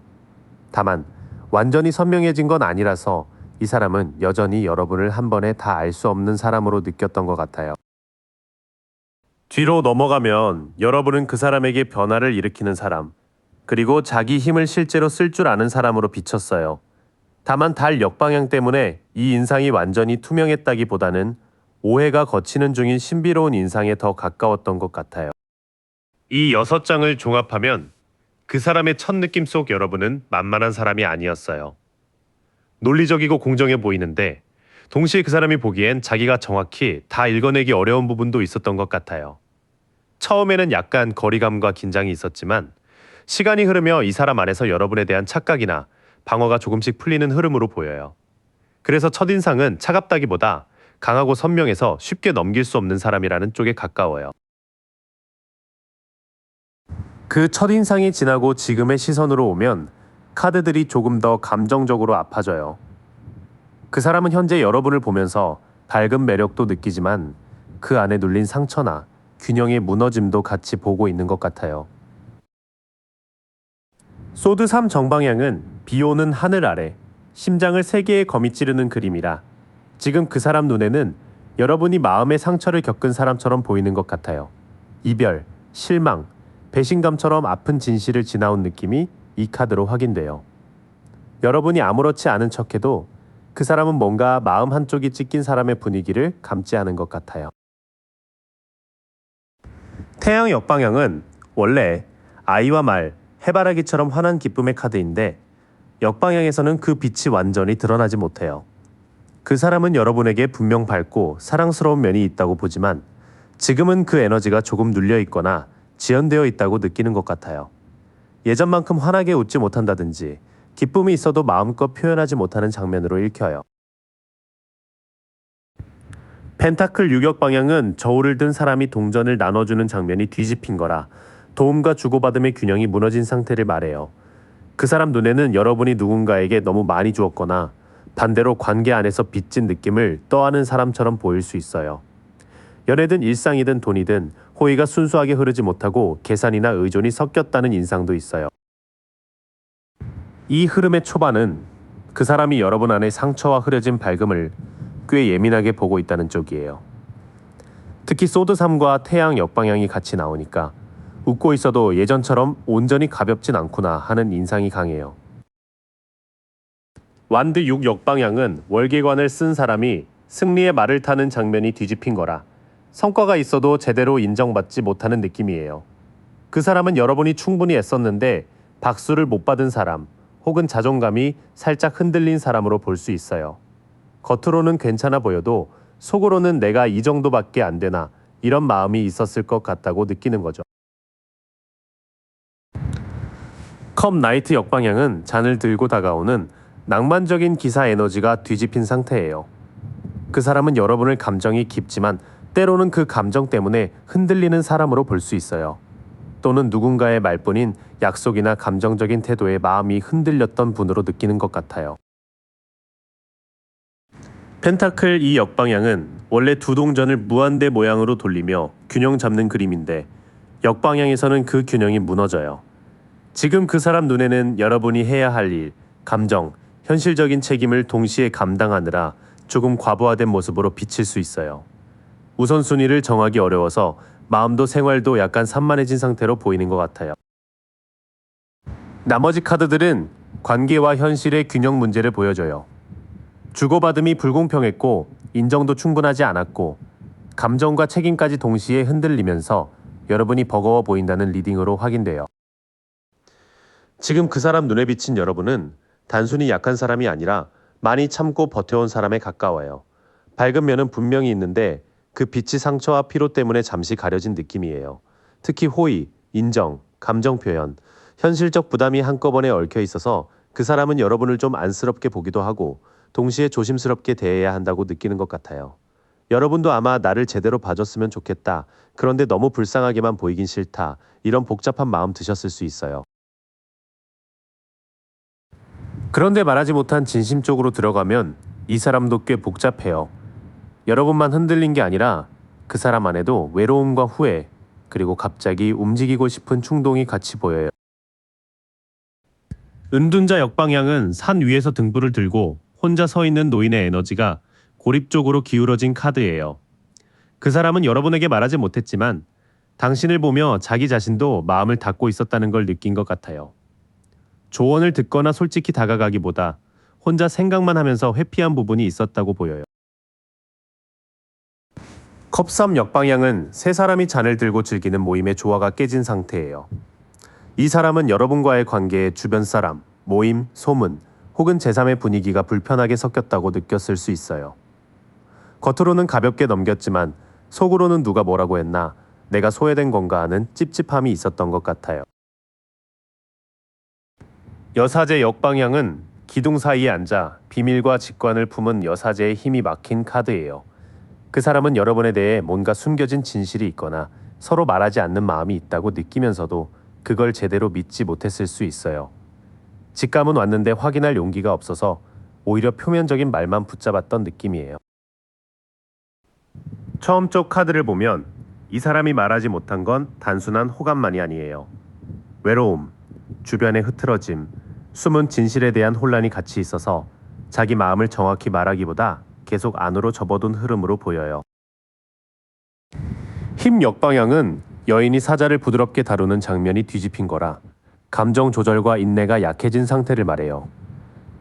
다만 완전히 선명해진 건 아니라서 이 사람은 여전히 여러분을 한 번에 다 알 수 없는 사람으로 느꼈던 것 같아요. 뒤로 넘어가면 여러분은 그 사람에게 변화를 일으키는 사람, 그리고 자기 힘을 실제로 쓸 줄 아는 사람으로 비쳤어요. 다만 달 역방향 때문에 이 인상이 완전히 투명했다기보다는 오해가 거치는 중인 신비로운 인상에 더 가까웠던 것 같아요. 이 6장을 종합하면 그 사람의 첫 느낌 속 여러분은 만만한 사람이 아니었어요. 논리적이고 공정해 보이는데 동시에 그 사람이 보기엔 자기가 정확히 다 읽어내기 어려운 부분도 있었던 것 같아요. 처음에는 약간 거리감과 긴장이 있었지만 시간이 흐르며 이 사람 안에서 여러분에 대한 착각이나 방어가 조금씩 풀리는 흐름으로 보여요. 그래서 첫인상은 차갑다기보다 강하고 선명해서 쉽게 넘길 수 없는 사람이라는 쪽에 가까워요. 그 첫인상이 지나고 지금의 시선으로 오면 카드들이 조금 더 감정적으로 아파져요. 그 사람은 현재 여러분을 보면서 밝은 매력도 느끼지만 그 안에 눌린 상처나 균형의 무너짐도 같이 보고 있는 것 같아요. 소드 3 정방향은 비 오는 하늘 아래 심장을 3개의 검이 찌르는 그림이라 지금 그 사람 눈에는 여러분이 마음의 상처를 겪은 사람처럼 보이는 것 같아요. 이별, 실망, 배신감처럼 아픈 진실을 지나온 느낌이 이 카드로 확인돼요. 여러분이 아무렇지 않은 척해도 그 사람은 뭔가 마음 한쪽이 찢긴 사람의 분위기를 감지 하는 것 같아요. 태양 역방향은 원래 아이와 말, 해바라기처럼 환한 기쁨의 카드인데 역방향에서는 그 빛이 완전히 드러나지 못해요. 그 사람은 여러분에게 분명 밝고 사랑스러운 면이 있다고 보지만 지금은 그 에너지가 조금 눌려 있거나 지연되어 있다고 느끼는 것 같아요. 예전만큼 환하게 웃지 못한다든지 기쁨이 있어도 마음껏 표현하지 못하는 장면으로 읽혀요. 펜타클 유격 방향은 저울을 든 사람이 동전을 나눠주는 장면이 뒤집힌 거라 도움과 주고받음의 균형이 무너진 상태를 말해요. 그 사람 눈에는 여러분이 누군가에게 너무 많이 주었거나 반대로 관계 안에서 빚진 느낌을 떠안은 사람처럼 보일 수 있어요. 연애든 일상이든 돈이든 호의가 순수하게 흐르지 못하고 계산이나 의존이 섞였다는 인상도 있어요. 이 흐름의 초반은 그 사람이 여러분 안에 상처와 흐려진 밝음을 꽤 예민하게 보고 있다는 쪽이에요. 특히 소드 3과 태양 역방향이 같이 나오니까 웃고 있어도 예전처럼 온전히 가볍진 않구나 하는 인상이 강해요. 완드 6 역방향은 월계관을 쓴 사람이 승리의 말을 타는 장면이 뒤집힌 거라 성과가 있어도 제대로 인정받지 못하는 느낌이에요. 그 사람은 여러분이 충분히 애썼는데 박수를 못 받은 사람 혹은 자존감이 살짝 흔들린 사람으로 볼 수 있어요. 겉으로는 괜찮아 보여도 속으로는 내가 이 정도밖에 안 되나 이런 마음이 있었을 것 같다고 느끼는 거죠. 컵 나이트 역방향은 잔을 들고 다가오는 낭만적인 기사 에너지가 뒤집힌 상태예요. 그 사람은 여러분을 감정이 깊지만 때로는 그 감정 때문에 흔들리는 사람으로 볼 수 있어요. 또는 누군가의 말뿐인 약속이나 감정적인 태도에 마음이 흔들렸던 분으로 느끼는 것 같아요. 펜타클 이 역방향은 원래 두 동전을 무한대 모양으로 돌리며 균형 잡는 그림인데 역방향에서는 그 균형이 무너져요. 지금 그 사람 눈에는 여러분이 해야 할 일, 감정, 현실적인 책임을 동시에 감당하느라 조금 과부하된 모습으로 비칠 수 있어요. 우선순위를 정하기 어려워서 마음도 생활도 약간 산만해진 상태로 보이는 것 같아요. 나머지 카드들은 관계와 현실의 균형 문제를 보여줘요. 주고받음이 불공평했고 인정도 충분하지 않았고 감정과 책임까지 동시에 흔들리면서 여러분이 버거워 보인다는 리딩으로 확인돼요. 지금 그 사람 눈에 비친 여러분은 단순히 약한 사람이 아니라 많이 참고 버텨온 사람에 가까워요. 밝은 면은 분명히 있는데 그 빛이 상처와 피로 때문에 잠시 가려진 느낌이에요. 특히 호의, 인정, 감정 표현, 현실적 부담이 한꺼번에 얽혀 있어서 그 사람은 여러분을 좀 안쓰럽게 보기도 하고 동시에 조심스럽게 대해야 한다고 느끼는 것 같아요. 여러분도 아마 나를 제대로 봐줬으면 좋겠다. 그런데 너무 불쌍하게만 보이긴 싫다. 이런 복잡한 마음 드셨을 수 있어요. 그런데 말하지 못한 진심 쪽으로 들어가면 이 사람도 꽤 복잡해요. 여러분만 흔들린 게 아니라 그 사람 안에도 외로움과 후회, 그리고 갑자기 움직이고 싶은 충동이 같이 보여요. 은둔자 역방향은 산 위에서 등불을 들고 혼자 서 있는 노인의 에너지가 고립 쪽으로 기울어진 카드예요. 그 사람은 여러분에게 말하지 못했지만 당신을 보며 자기 자신도 마음을 닫고 있었다는 걸 느낀 것 같아요. 조언을 듣거나 솔직히 다가가기보다 혼자 생각만 하면서 회피한 부분이 있었다고 보여요. 컵3 역방향은 세 사람이 잔을 들고 즐기는 모임의 조화가 깨진 상태예요. 이 사람은 여러분과의 관계에 주변 사람, 모임, 소문, 혹은 제3의 분위기가 불편하게 섞였다고 느꼈을 수 있어요. 겉으로는 가볍게 넘겼지만 속으로는 누가 뭐라고 했나, 내가 소외된 건가 하는 찝찝함이 있었던 것 같아요. 여사제 역방향은 기둥 사이에 앉아 비밀과 직관을 품은 여사제의 힘이 막힌 카드예요. 그 사람은 여러분에 대해 뭔가 숨겨진 진실이 있거나 서로 말하지 않는 마음이 있다고 느끼면서도 그걸 제대로 믿지 못했을 수 있어요. 직감은 왔는데 확인할 용기가 없어서 오히려 표면적인 말만 붙잡았던 느낌이에요. 처음 쪽 카드를 보면 이 사람이 말하지 못한 건 단순한 호감만이 아니에요. 외로움, 주변의 흐트러짐, 숨은 진실에 대한 혼란이 같이 있어서 자기 마음을 정확히 말하기보다 계속 안으로 접어둔 흐름으로 보여요. 힘 역방향은 여인이 사자를 부드럽게 다루는 장면이 뒤집힌 거라 감정 조절과 인내가 약해진 상태를 말해요.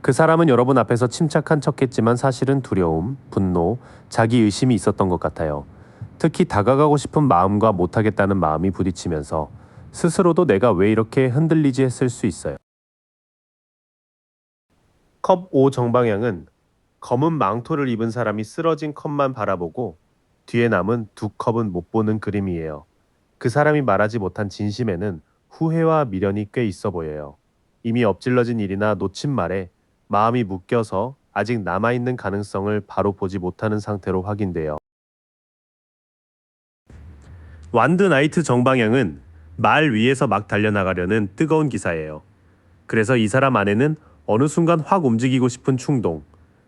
그 사람은 여러분 앞에서 침착한 척했지만 사실은 두려움, 분노, 자기 의심이 있었던 것 같아요. 특히 다가가고 싶은 마음과 못하겠다는 마음이 부딪히면서 스스로도 내가 왜 이렇게 흔들리지 했을 수 있어요. 컵 5 정방향은 검은 망토를 입은 사람이 쓰러진 컵만 바라보고 뒤에 남은 두 컵은 못 보는 그림이에요. 그 사람이 말하지 못한 진심에는 후회와 미련이 꽤 있어 보여요. 이미 엎질러진 일이나 놓친 말에 마음이 묶여서 아직 남아있는 가능성을 바로 보지 못하는 상태로 확인돼요. 완드 나이트 정방향은 말 위에서 막 달려나가려는 뜨거운 기사예요. 그래서 이 사람 안에는 어느 순간 확 움직이고 싶은 충동,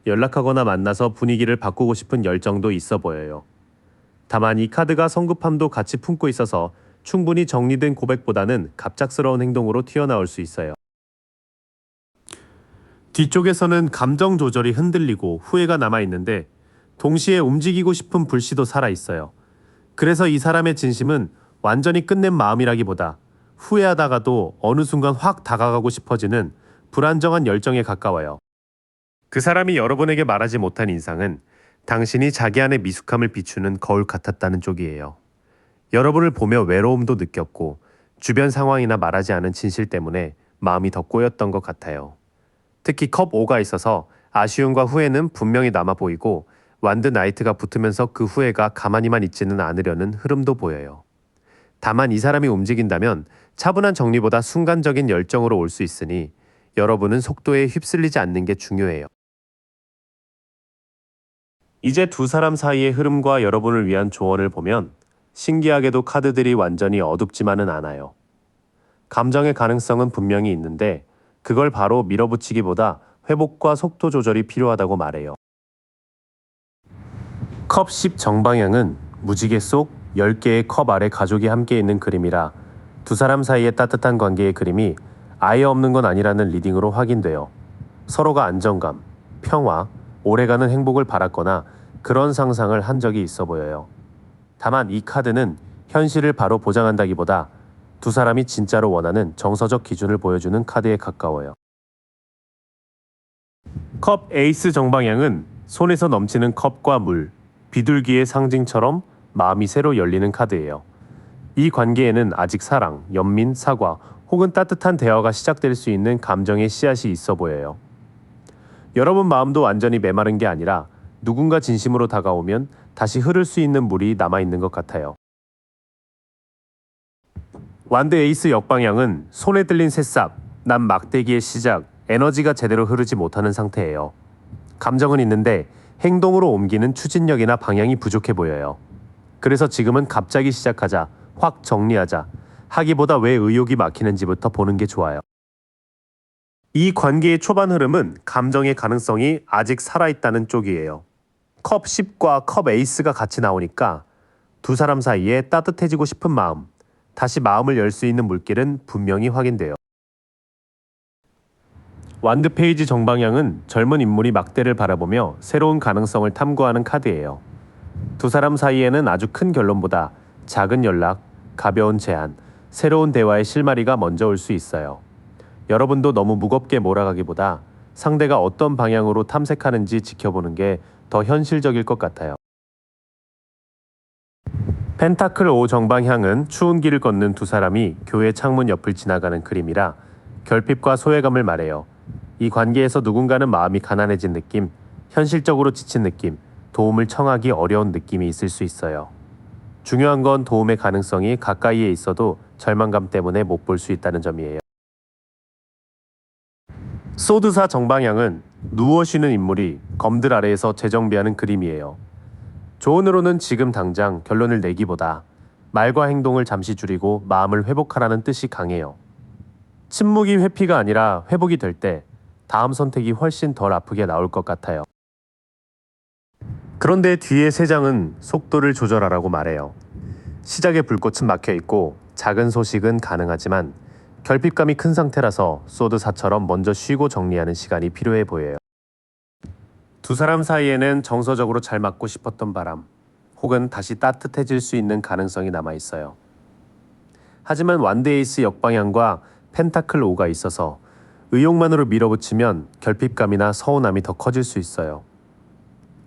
연락하거나 만나서 분위기를 바꾸고 싶은 열정도 있어 보여요. 다만 이 카드가 성급함도 같이 품고 있어서 충분히 정리된 고백보다는 갑작스러운 행동으로 튀어나올 수 있어요. 뒤쪽에서는 감정 조절이 흔들리고 후회가 남아있는데 동시에 움직이고 싶은 불씨도 살아있어요. 그래서 이 사람의 진심은 완전히 끝낸 마음이라기보다 후회하다가도 어느 순간 확 다가가고 싶어지는 불안정한 열정에 가까워요. 그 사람이 여러분에게 말하지 못한 인상은 당신이 자기 안의 미숙함을 비추는 거울 같았다는 쪽이에요. 여러분을 보며 외로움도 느꼈고 주변 상황이나 말하지 않은 진실 때문에 마음이 더 꼬였던 것 같아요. 특히 컵 5가 있어서 아쉬움과 후회는 분명히 남아 보이고 완드 나이트가 붙으면서 그 후회가 가만히만 있지는 않으려는 흐름도 보여요. 다만 이 사람이 움직인다면 차분한 정리보다 순간적인 열정으로 올 수 있으니 여러분은 속도에 휩쓸리지 않는 게 중요해요. 이제 두 사람 사이의 흐름과 여러분을 위한 조언을 보면 신기하게도 카드들이 완전히 어둡지만은 않아요. 감정의 가능성은 분명히 있는데 그걸 바로 밀어붙이기보다 회복과 속도 조절이 필요하다고 말해요. 컵 10 정방향은 무지개 속 10개의 컵 아래 가족이 함께 있는 그림이라 두 사람 사이의 따뜻한 관계의 그림이 아예 없는 건 아니라는 리딩으로 확인돼요. 서로가 안정감, 평화, 오래가는 행복을 바랐거나 그런 상상을 한 적이 있어 보여요. 다만 이 카드는 현실을 바로 보장한다기보다 두 사람이 진짜로 원하는 정서적 기준을 보여주는 카드에 가까워요. 컵 에이스 정방향은 손에서 넘치는 컵과 물, 비둘기의 상징처럼 마음이 새로 열리는 카드예요. 이 관계에는 아직 사랑, 연민, 사과 혹은 따뜻한 대화가 시작될 수 있는 감정의 씨앗이 있어 보여요. 여러분 마음도 완전히 메마른 게 아니라 누군가 진심으로 다가오면 다시 흐를 수 있는 물이 남아있는 것 같아요. 완드 에이스 역방향은 손에 들린 새싹, 난 막대기의 시작, 에너지가 제대로 흐르지 못하는 상태예요. 감정은 있는데 행동으로 옮기는 추진력이나 방향이 부족해 보여요. 그래서 지금은 갑자기 시작하자, 확 정리하자, 하기보다 왜 의욕이 막히는지부터 보는 게 좋아요. 이 관계의 초반 흐름은 감정의 가능성이 아직 살아있다는 쪽이에요. 컵 10과 컵 에이스가 같이 나오니까 두 사람 사이에 따뜻해지고 싶은 마음, 다시 마음을 열 수 있는 물길은 분명히 확인돼요. 완드 페이지 정방향은 젊은 인물이 막대를 바라보며 새로운 가능성을 탐구하는 카드예요. 두 사람 사이에는 아주 큰 결론보다 작은 연락, 가벼운 제안, 새로운 대화의 실마리가 먼저 올 수 있어요. 여러분도 너무 무겁게 몰아가기보다 상대가 어떤 방향으로 탐색하는지 지켜보는 게 더 현실적일 것 같아요. 펜타클 5 정방향은 추운 길을 걷는 두 사람이 교회 창문 옆을 지나가는 그림이라 결핍과 소외감을 말해요. 이 관계에서 누군가는 마음이 가난해진 느낌, 현실적으로 지친 느낌, 도움을 청하기 어려운 느낌이 있을 수 있어요. 중요한 건 도움의 가능성이 가까이에 있어도 절망감 때문에 못 볼 수 있다는 점이에요. 소드사 정방향은 누워 쉬는 인물이 검들 아래에서 재정비하는 그림이에요. 조언으로는 지금 당장 결론을 내기보다 말과 행동을 잠시 줄이고 마음을 회복하라는 뜻이 강해요. 침묵이 회피가 아니라 회복이 될 때 다음 선택이 훨씬 덜 아프게 나올 것 같아요. 그런데 뒤에 세 장은 속도를 조절하라고 말해요. 시작의 불꽃은 막혀 있고 작은 소식은 가능하지만 결핍감이 큰 상태라서 소드사처럼 먼저 쉬고 정리하는 시간이 필요해 보여요. 두 사람 사이에는 정서적으로 잘 맞고 싶었던 바람, 혹은 다시 따뜻해질 수 있는 가능성이 남아 있어요. 하지만 완드 에이스 역방향과 펜타클 5가 있어서 의욕만으로 밀어붙이면 결핍감이나 서운함이 더 커질 수 있어요.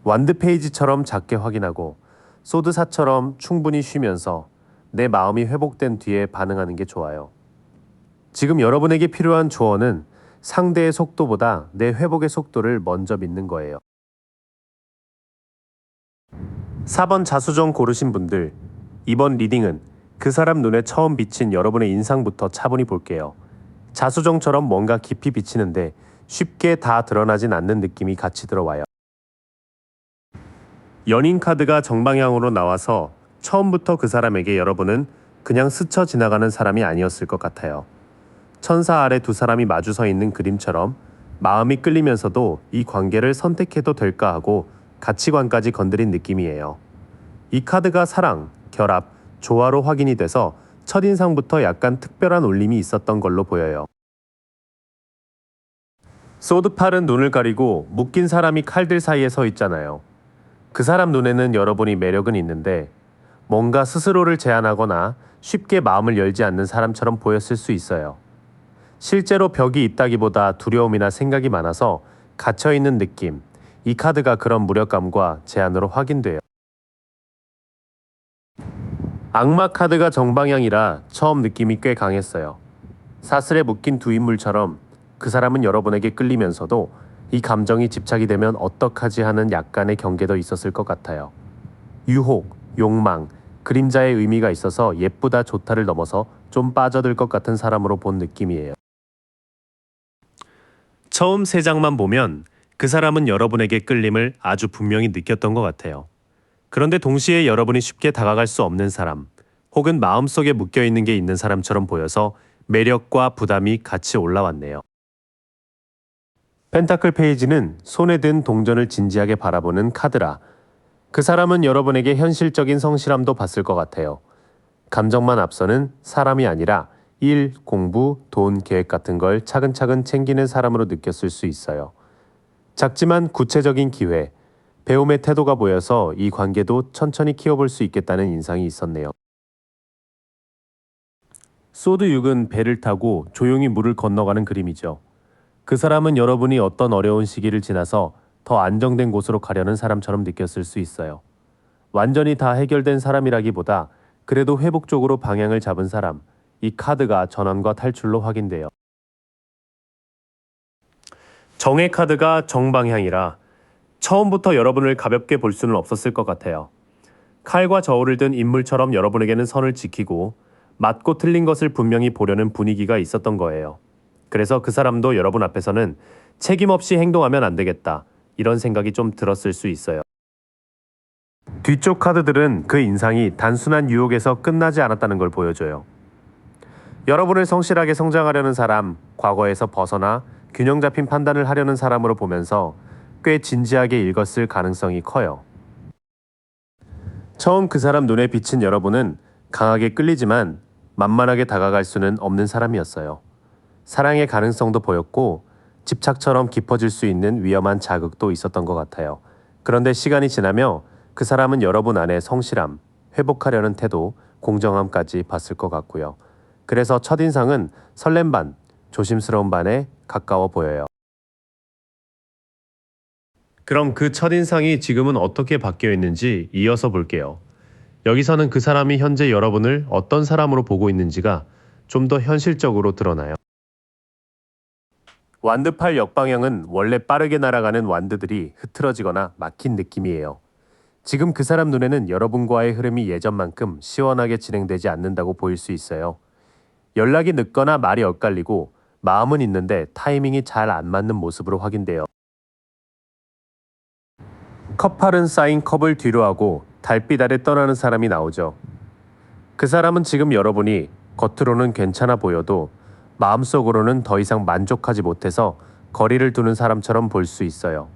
완드 페이지처럼 작게 확인하고 소드사처럼 충분히 쉬면서 내 마음이 회복된 뒤에 반응하는 게 좋아요. 지금 여러분에게 필요한 조언은 상대의 속도보다 내 회복의 속도를 먼저 믿는 거예요. 4번 자수정 고르신 분들, 이번 리딩은 그 사람 눈에 처음 비친 여러분의 인상부터 차분히 볼게요. 자수정처럼 뭔가 깊이 비치는데 쉽게 다 드러나진 않는 느낌이 같이 들어와요. 연인 카드가 정방향으로 나와서 처음부터 그 사람에게 여러분은 그냥 스쳐 지나가는 사람이 아니었을 것 같아요. 천사 아래 두 사람이 마주 서 있는 그림처럼 마음이 끌리면서도 이 관계를 선택해도 될까 하고 가치관까지 건드린 느낌이에요. 이 카드가 사랑, 결합, 조화로 확인이 돼서 첫인상부터 약간 특별한 울림이 있었던 걸로 보여요. 소드팔은 눈을 가리고 묶인 사람이 칼들 사이에 서 있잖아요. 그 사람 눈에는 여러분이 매력은 있는데 뭔가 스스로를 제한하거나 쉽게 마음을 열지 않는 사람처럼 보였을 수 있어요. 실제로 벽이 있다기보다 두려움이나 생각이 많아서 갇혀있는 느낌, 이 카드가 그런 무력감과 제한으로 확인돼요. 악마 카드가 정방향이라 처음 느낌이 꽤 강했어요. 사슬에 묶인 두 인물처럼 그 사람은 여러분에게 끌리면서도 이 감정이 집착이 되면 어떡하지 하는 약간의 경계도 있었을 것 같아요. 유혹, 욕망, 그림자의 의미가 있어서 예쁘다 좋다를 넘어서 좀 빠져들 것 같은 사람으로 본 느낌이에요. 처음 세 장만 보면 그 사람은 여러분에게 끌림을 아주 분명히 느꼈던 것 같아요. 그런데 동시에 여러분이 쉽게 다가갈 수 없는 사람, 혹은 마음속에 묶여있는 게 있는 사람처럼 보여서 매력과 부담이 같이 올라왔네요. 펜타클 페이지는 손에 든 동전을 진지하게 바라보는 카드라. 그 사람은 여러분에게 현실적인 성실함도 봤을 것 같아요. 감정만 앞서는 사람이 아니라 일, 공부, 돈, 계획 같은 걸 차근차근 챙기는 사람으로 느꼈을 수 있어요. 작지만 구체적인 기회, 배움의 태도가 보여서 이 관계도 천천히 키워볼 수 있겠다는 인상이 있었네요. 소드 6은 배를 타고 조용히 물을 건너가는 그림이죠. 그 사람은 여러분이 어떤 어려운 시기를 지나서 더 안정된 곳으로 가려는 사람처럼 느꼈을 수 있어요. 완전히 다 해결된 사람이라기보다 그래도 회복적으로 방향을 잡은 사람, 이 카드가 전환과 탈출로 확인돼요. 정의 카드가 정방향이라 처음부터 여러분을 가볍게 볼 수는 없었을 것 같아요. 칼과 저울을 든 인물처럼 여러분에게는 선을 지키고 맞고 틀린 것을 분명히 보려는 분위기가 있었던 거예요. 그래서 그 사람도 여러분 앞에서는 책임 없이 행동하면 안 되겠다, 이런 생각이 좀 들었을 수 있어요. 뒤쪽 카드들은 그 인상이 단순한 유혹에서 끝나지 않았다는 걸 보여줘요. 여러분을 성실하게 성장하려는 사람, 과거에서 벗어나 균형 잡힌 판단을 하려는 사람으로 보면서 꽤 진지하게 읽었을 가능성이 커요. 처음 그 사람 눈에 비친 여러분은 강하게 끌리지만 만만하게 다가갈 수는 없는 사람이었어요. 사랑의 가능성도 보였고 집착처럼 깊어질 수 있는 위험한 자극도 있었던 것 같아요. 그런데 시간이 지나며 그 사람은 여러분 안에 성실함, 회복하려는 태도, 공정함까지 봤을 것 같고요. 그래서 첫인상은 설렘 반, 조심스러운 반에 가까워 보여요. 그럼 그 첫인상이 지금은 어떻게 바뀌어 있는지 이어서 볼게요. 여기서는 그 사람이 현재 여러분을 어떤 사람으로 보고 있는지가 좀 더 현실적으로 드러나요. 완드팔 역방향은 원래 빠르게 날아가는 완드들이 흐트러지거나 막힌 느낌이에요. 지금 그 사람 눈에는 여러분과의 흐름이 예전만큼 시원하게 진행되지 않는다고 보일 수 있어요. 연락이 늦거나 말이 엇갈리고 마음은 있는데 타이밍이 잘 안 맞는 모습으로 확인돼요. 컵팔은 쌓인 컵을 뒤로 하고 달빛 아래 떠나는 사람이 나오죠. 그 사람은 지금 여러분이 겉으로는 괜찮아 보여도 마음속으로는 더 이상 만족하지 못해서 거리를 두는 사람처럼 볼 수 있어요.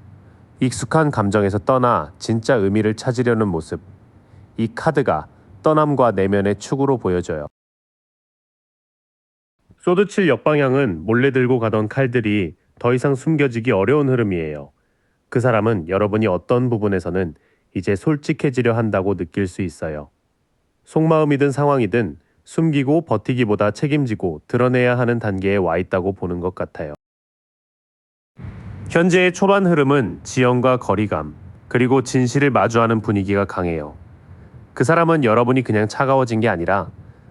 익숙한 감정에서 떠나 진짜 의미를 찾으려는 모습. 이 카드가 떠남과 내면의 축으로 보여져요. 소드 7 역방향은 몰래 들고 가던 칼들이 더 이상 숨겨지기 어려운 흐름이에요. 그 사람은 여러분이 어떤 부분에서는 이제 솔직해지려 한다고 느낄 수 있어요. 속마음이든 상황이든 숨기고 버티기보다 책임지고 드러내야 하는 단계에 와 있다고 보는 것 같아요. 현재의 초반 흐름은 지연과 거리감, 그리고 진실을 마주하는 분위기가 강해요. 그 사람은 여러분이 그냥 차가워진 게 아니라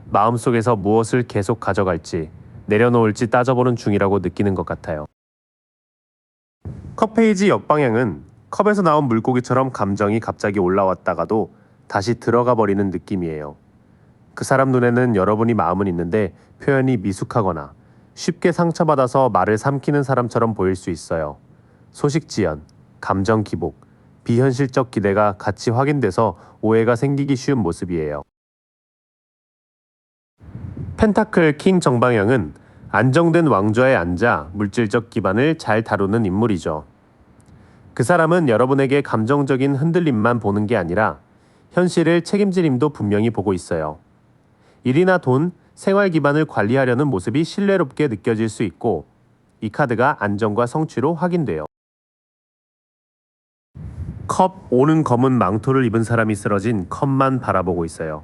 마음속에서 무엇을 계속 가져갈지, 내려놓을지 따져보는 중이라고 느끼는 것 같아요. 컵 페이지 역방향은 컵에서 나온 물고기처럼 감정이 갑자기 올라왔다가도 다시 들어가 버리는 느낌이에요. 그 사람 눈에는 여러분이 마음은 있는데 표현이 미숙하거나 쉽게 상처받아서 말을 삼키는 사람처럼 보일 수 있어요. 소식 지연, 감정 기복, 비현실적 기대가 같이 확인돼서 오해가 생기기 쉬운 모습이에요. 펜타클 킹 정방향은 안정된 왕좌에 앉아 물질적 기반을 잘 다루는 인물이죠. 그 사람은 여러분에게 감정적인 흔들림만 보는 게 아니라 현실을 책임질 힘도 분명히 보고 있어요. 일이나 돈, 생활 기반을 관리하려는 모습이 신뢰롭게 느껴질 수 있고 이 카드가 안정과 성취로 확인돼요. 컵 5는 검은 망토를 입은 사람이 쓰러진 컵만 바라보고 있어요.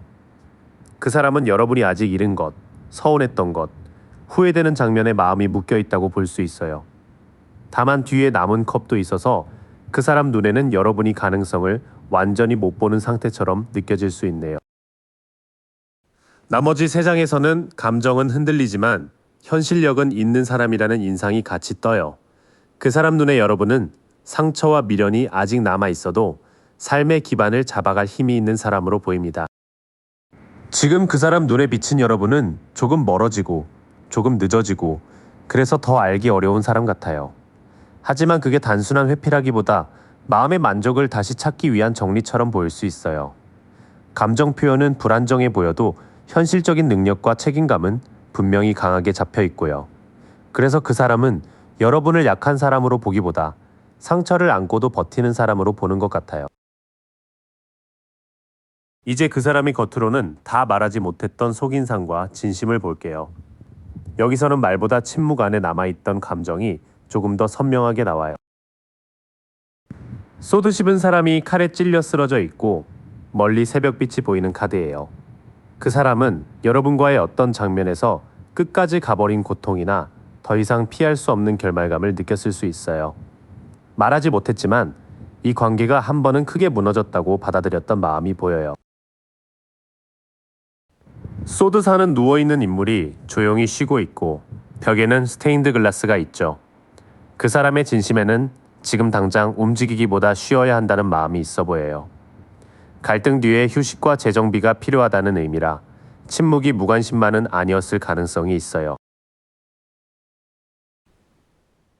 그 사람은 여러분이 아직 잃은 것, 서운했던 것, 후회되는 장면에 마음이 묶여 있다고 볼 수 있어요. 다만 뒤에 남은 컵도 있어서 그 사람 눈에는 여러분이 가능성을 완전히 못 보는 상태처럼 느껴질 수 있네요. 나머지 3장에서는 감정은 흔들리지만 현실력은 있는 사람이라는 인상이 같이 떠요. 그 사람 눈에 여러분은 상처와 미련이 아직 남아 있어도 삶의 기반을 잡아갈 힘이 있는 사람으로 보입니다. 지금 그 사람 눈에 비친 여러분은 조금 멀어지고 조금 늦어지고 그래서 더 알기 어려운 사람 같아요. 하지만 그게 단순한 회피라기보다 마음의 만족을 다시 찾기 위한 정리처럼 보일 수 있어요. 감정 표현은 불안정해 보여도 현실적인 능력과 책임감은 분명히 강하게 잡혀 있고요. 그래서 그 사람은 여러분을 약한 사람으로 보기보다 상처를 안고도 버티는 사람으로 보는 것 같아요. 이제 그 사람이 겉으로는 다 말하지 못했던 속인상과 진심을 볼게요. 여기서는 말보다 침묵 안에 남아있던 감정이 조금 더 선명하게 나와요. 소드 씹은 사람이 칼에 찔려 쓰러져 있고 멀리 새벽빛이 보이는 카드예요. 그 사람은 여러분과의 어떤 장면에서 끝까지 가버린 고통이나 더 이상 피할 수 없는 결말감을 느꼈을 수 있어요. 말하지 못했지만 이 관계가 한 번은 크게 무너졌다고 받아들였던 마음이 보여요. 소드사는 누워있는 인물이 조용히 쉬고 있고 벽에는 스테인드 글라스가 있죠. 그 사람의 진심에는 지금 당장 움직이기보다 쉬어야 한다는 마음이 있어 보여요. 갈등 뒤에 휴식과 재정비가 필요하다는 의미라 침묵이 무관심만은 아니었을 가능성이 있어요.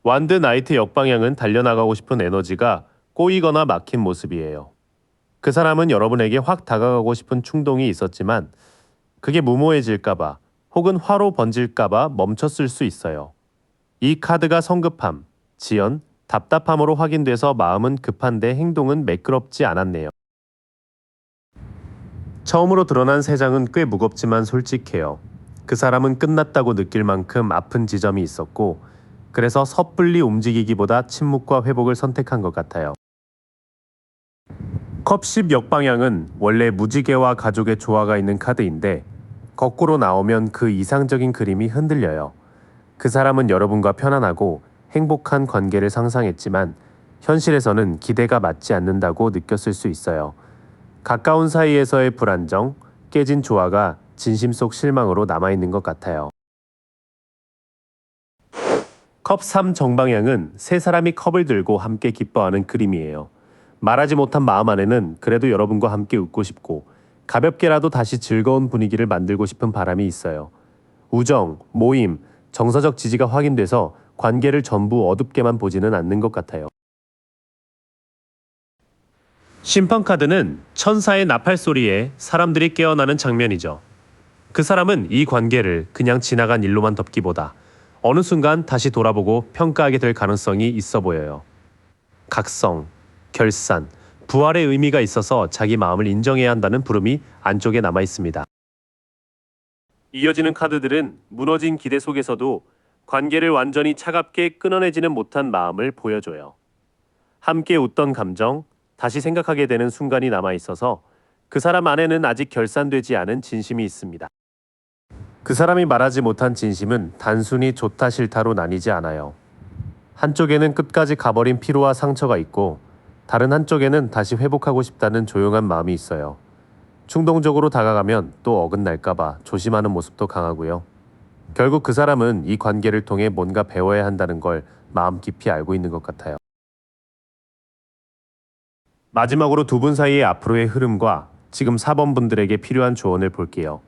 완드 나이트 역방향은 달려나가고 싶은 에너지가 꼬이거나 막힌 모습이에요. 그 사람은 여러분에게 확 다가가고 싶은 충동이 있었지만 그게 무모해질까봐 혹은 화로 번질까봐 멈췄을 수 있어요. 이 카드가 성급함, 지연, 답답함으로 확인돼서 마음은 급한데 행동은 매끄럽지 않았네요. 처음으로 드러난 세 장은 꽤 무겁지만 솔직해요. 그 사람은 끝났다고 느낄 만큼 아픈 지점이 있었고 그래서 섣불리 움직이기보다 침묵과 회복을 선택한 것 같아요. 컵 10 역방향은 원래 무지개와 가족의 조화가 있는 카드인데 거꾸로 나오면 그 이상적인 그림이 흔들려요. 그 사람은 여러분과 편안하고 행복한 관계를 상상했지만 현실에서는 기대가 맞지 않는다고 느꼈을 수 있어요. 가까운 사이에서의 불안정, 깨진 조화가 진심 속 실망으로 남아있는 것 같아요. 컵 3 정방향은 세 사람이 컵을 들고 함께 기뻐하는 그림이에요. 말하지 못한 마음 안에는 그래도 여러분과 함께 웃고 싶고 가볍게라도 다시 즐거운 분위기를 만들고 싶은 바람이 있어요. 우정, 모임, 정서적 지지가 확인돼서 관계를 전부 어둡게만 보지는 않는 것 같아요. 심판 카드는 천사의 나팔 소리에 사람들이 깨어나는 장면이죠. 그 사람은 이 관계를 그냥 지나간 일로만 덮기보다 어느 순간 다시 돌아보고 평가하게 될 가능성이 있어 보여요. 각성, 결산, 부활의 의미가 있어서 자기 마음을 인정해야 한다는 부름이 안쪽에 남아 있습니다. 이어지는 카드들은 무너진 기대 속에서도 관계를 완전히 차갑게 끊어내지는 못한 마음을 보여줘요. 함께 웃던 감정, 다시 생각하게 되는 순간이 남아 있어서 그 사람 안에는 아직 결산되지 않은 진심이 있습니다. 그 사람이 말하지 못한 진심은 단순히 좋다 싫다로 나뉘지 않아요. 한쪽에는 끝까지 가버린 피로와 상처가 있고 다른 한쪽에는 다시 회복하고 싶다는 조용한 마음이 있어요. 충동적으로 다가가면 또 어긋날까봐 조심하는 모습도 강하고요. 결국 그 사람은 이 관계를 통해 뭔가 배워야 한다는 걸 마음 깊이 알고 있는 것 같아요. 마지막으로 두 분 사이의 앞으로의 흐름과 지금 4번 분들에게 필요한 조언을 볼게요.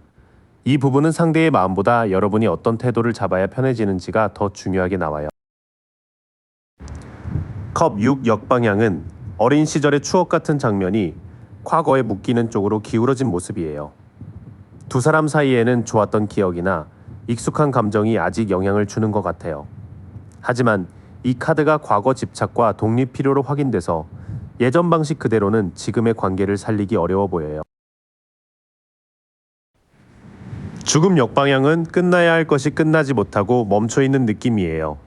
이 부분은 상대의 마음보다 여러분이 어떤 태도를 잡아야 편해지는지가 더 중요하게 나와요. 컵 6 역방향은 어린 시절의 추억 같은 장면이 과거에 묶이는 쪽으로 기울어진 모습이에요. 두 사람 사이에는 좋았던 기억이나 익숙한 감정이 아직 영향을 주는 것 같아요. 하지만 이 카드가 과거 집착과 독립 필요로 확인돼서 예전 방식 그대로는 지금의 관계를 살리기 어려워 보여요. 죽음 역방향은 끝나야 할 것이 끝나지 못하고 멈춰있는 느낌이에요.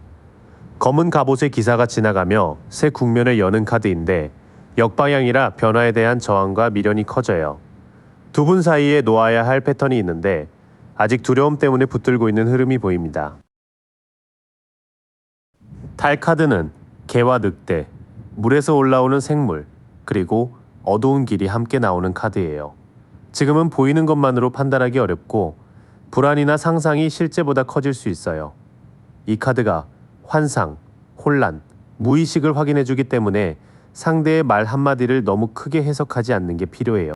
검은 갑옷의 기사가 지나가며 새 국면을 여는 카드인데 역방향이라 변화에 대한 저항과 미련이 커져요. 두 분 사이에 놓아야 할 패턴이 있는데 아직 두려움 때문에 붙들고 있는 흐름이 보입니다. 달 카드는 개와 늑대, 물에서 올라오는 생물, 그리고 어두운 길이 함께 나오는 카드예요. 지금은 보이는 것만으로 판단하기 어렵고 불안이나 상상이 실제보다 커질 수 있어요. 이 카드가 환상, 혼란, 무의식을 확인해주기 때문에 상대의 말 한마디를 너무 크게 해석하지 않는 게 필요해요.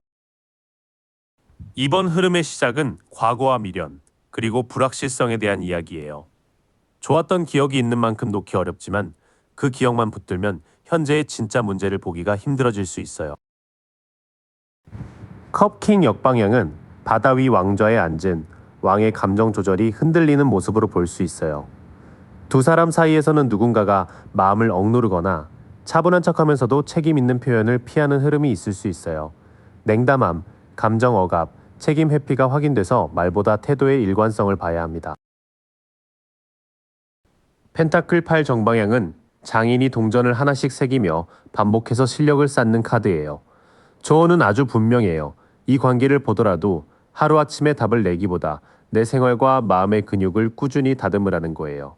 이번 흐름의 시작은 과거와 미련, 그리고 불확실성에 대한 이야기예요. 좋았던 기억이 있는 만큼 놓기 어렵지만 그 기억만 붙들면 현재의 진짜 문제를 보기가 힘들어질 수 있어요. 컵킹 역방향은 바다 위 왕좌에 앉은 왕의 감정 조절이 흔들리는 모습으로 볼 수 있어요. 두 사람 사이에서는 누군가가 마음을 억누르거나 차분한 척하면서도 책임 있는 표현을 피하는 흐름이 있을 수 있어요. 냉담함, 감정 억압, 책임 회피가 확인돼서 말보다 태도의 일관성을 봐야 합니다. 펜타클 8 정방향은 장인이 동전을 하나씩 새기며 반복해서 실력을 쌓는 카드예요. 조언은 아주 분명해요. 이 관계를 보더라도 하루아침에 답을 내기보다 내 생활과 마음의 근육을 꾸준히 다듬으라는 거예요.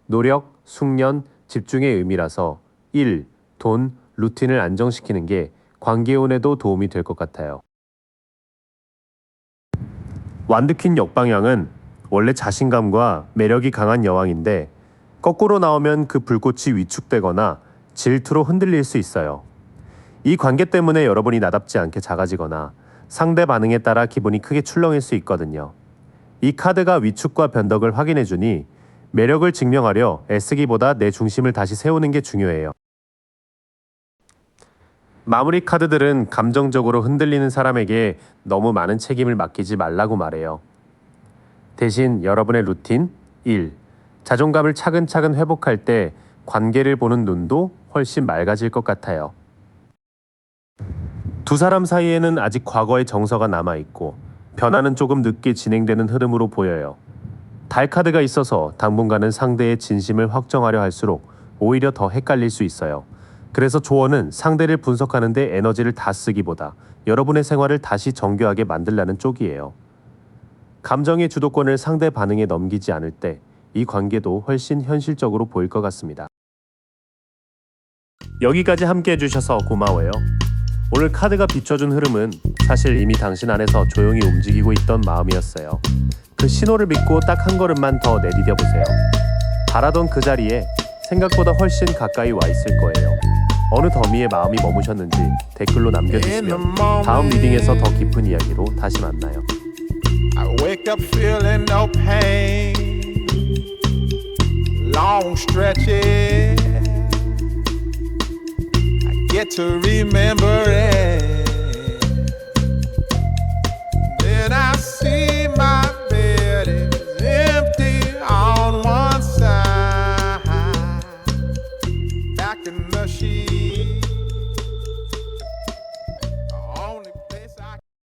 노력, 숙련, 집중의 의미라서 일, 돈, 루틴을 안정시키는 게 관계운에도 도움이 될 것 같아요. 완드퀸 역방향은 원래 자신감과 매력이 강한 여왕인데 거꾸로 나오면 그 불꽃이 위축되거나 질투로 흔들릴 수 있어요. 이 관계 때문에 여러분이 나답지 않게 작아지거나 상대 반응에 따라 기분이 크게 출렁일 수 있거든요. 이 카드가 위축과 변덕을 확인해주니 매력을 증명하려 애쓰기보다 내 중심을 다시 세우는 게 중요해요. 마무리 카드들은 감정적으로 흔들리는 사람에게 너무 많은 책임을 맡기지 말라고 말해요. 대신 여러분의 루틴, 일, 자존감을 차근차근 회복할 때 관계를 보는 눈도 훨씬 맑아질 것 같아요. 두 사람 사이에는 아직 과거의 정서가 남아있고 변화는 조금 늦게 진행되는 흐름으로 보여요. 달 카드가 있어서 당분간은 상대의 진심을 확정하려 할수록 오히려 더 헷갈릴 수 있어요. 그래서 조언은 상대를 분석하는 데 에너지를 다 쓰기보다 여러분의 생활을 다시 정교하게 만들라는 쪽이에요. 감정의 주도권을 상대 반응에 넘기지 않을 때 이 관계도 훨씬 현실적으로 보일 것 같습니다. 여기까지 함께 해주셔서 고마워요. 오늘 카드가 비춰준 흐름은 사실 이미 당신 안에서 조용히 움직이고 있던 마음이었어요. 그 신호를 믿고 딱 한 걸음만 더 내디뎌보세요. 바라던 그 자리에 생각보다 훨씬 가까이 와 있을 거예요. 어느 더미에 마음이 머무셨는지 댓글로 남겨주시면 다음 리딩에서 더 깊은 이야기로 다시 만나요. I wake up feeling no pain, long stretches. I get to remember it. Then I see my bed is empty on one side. Back in the sheet.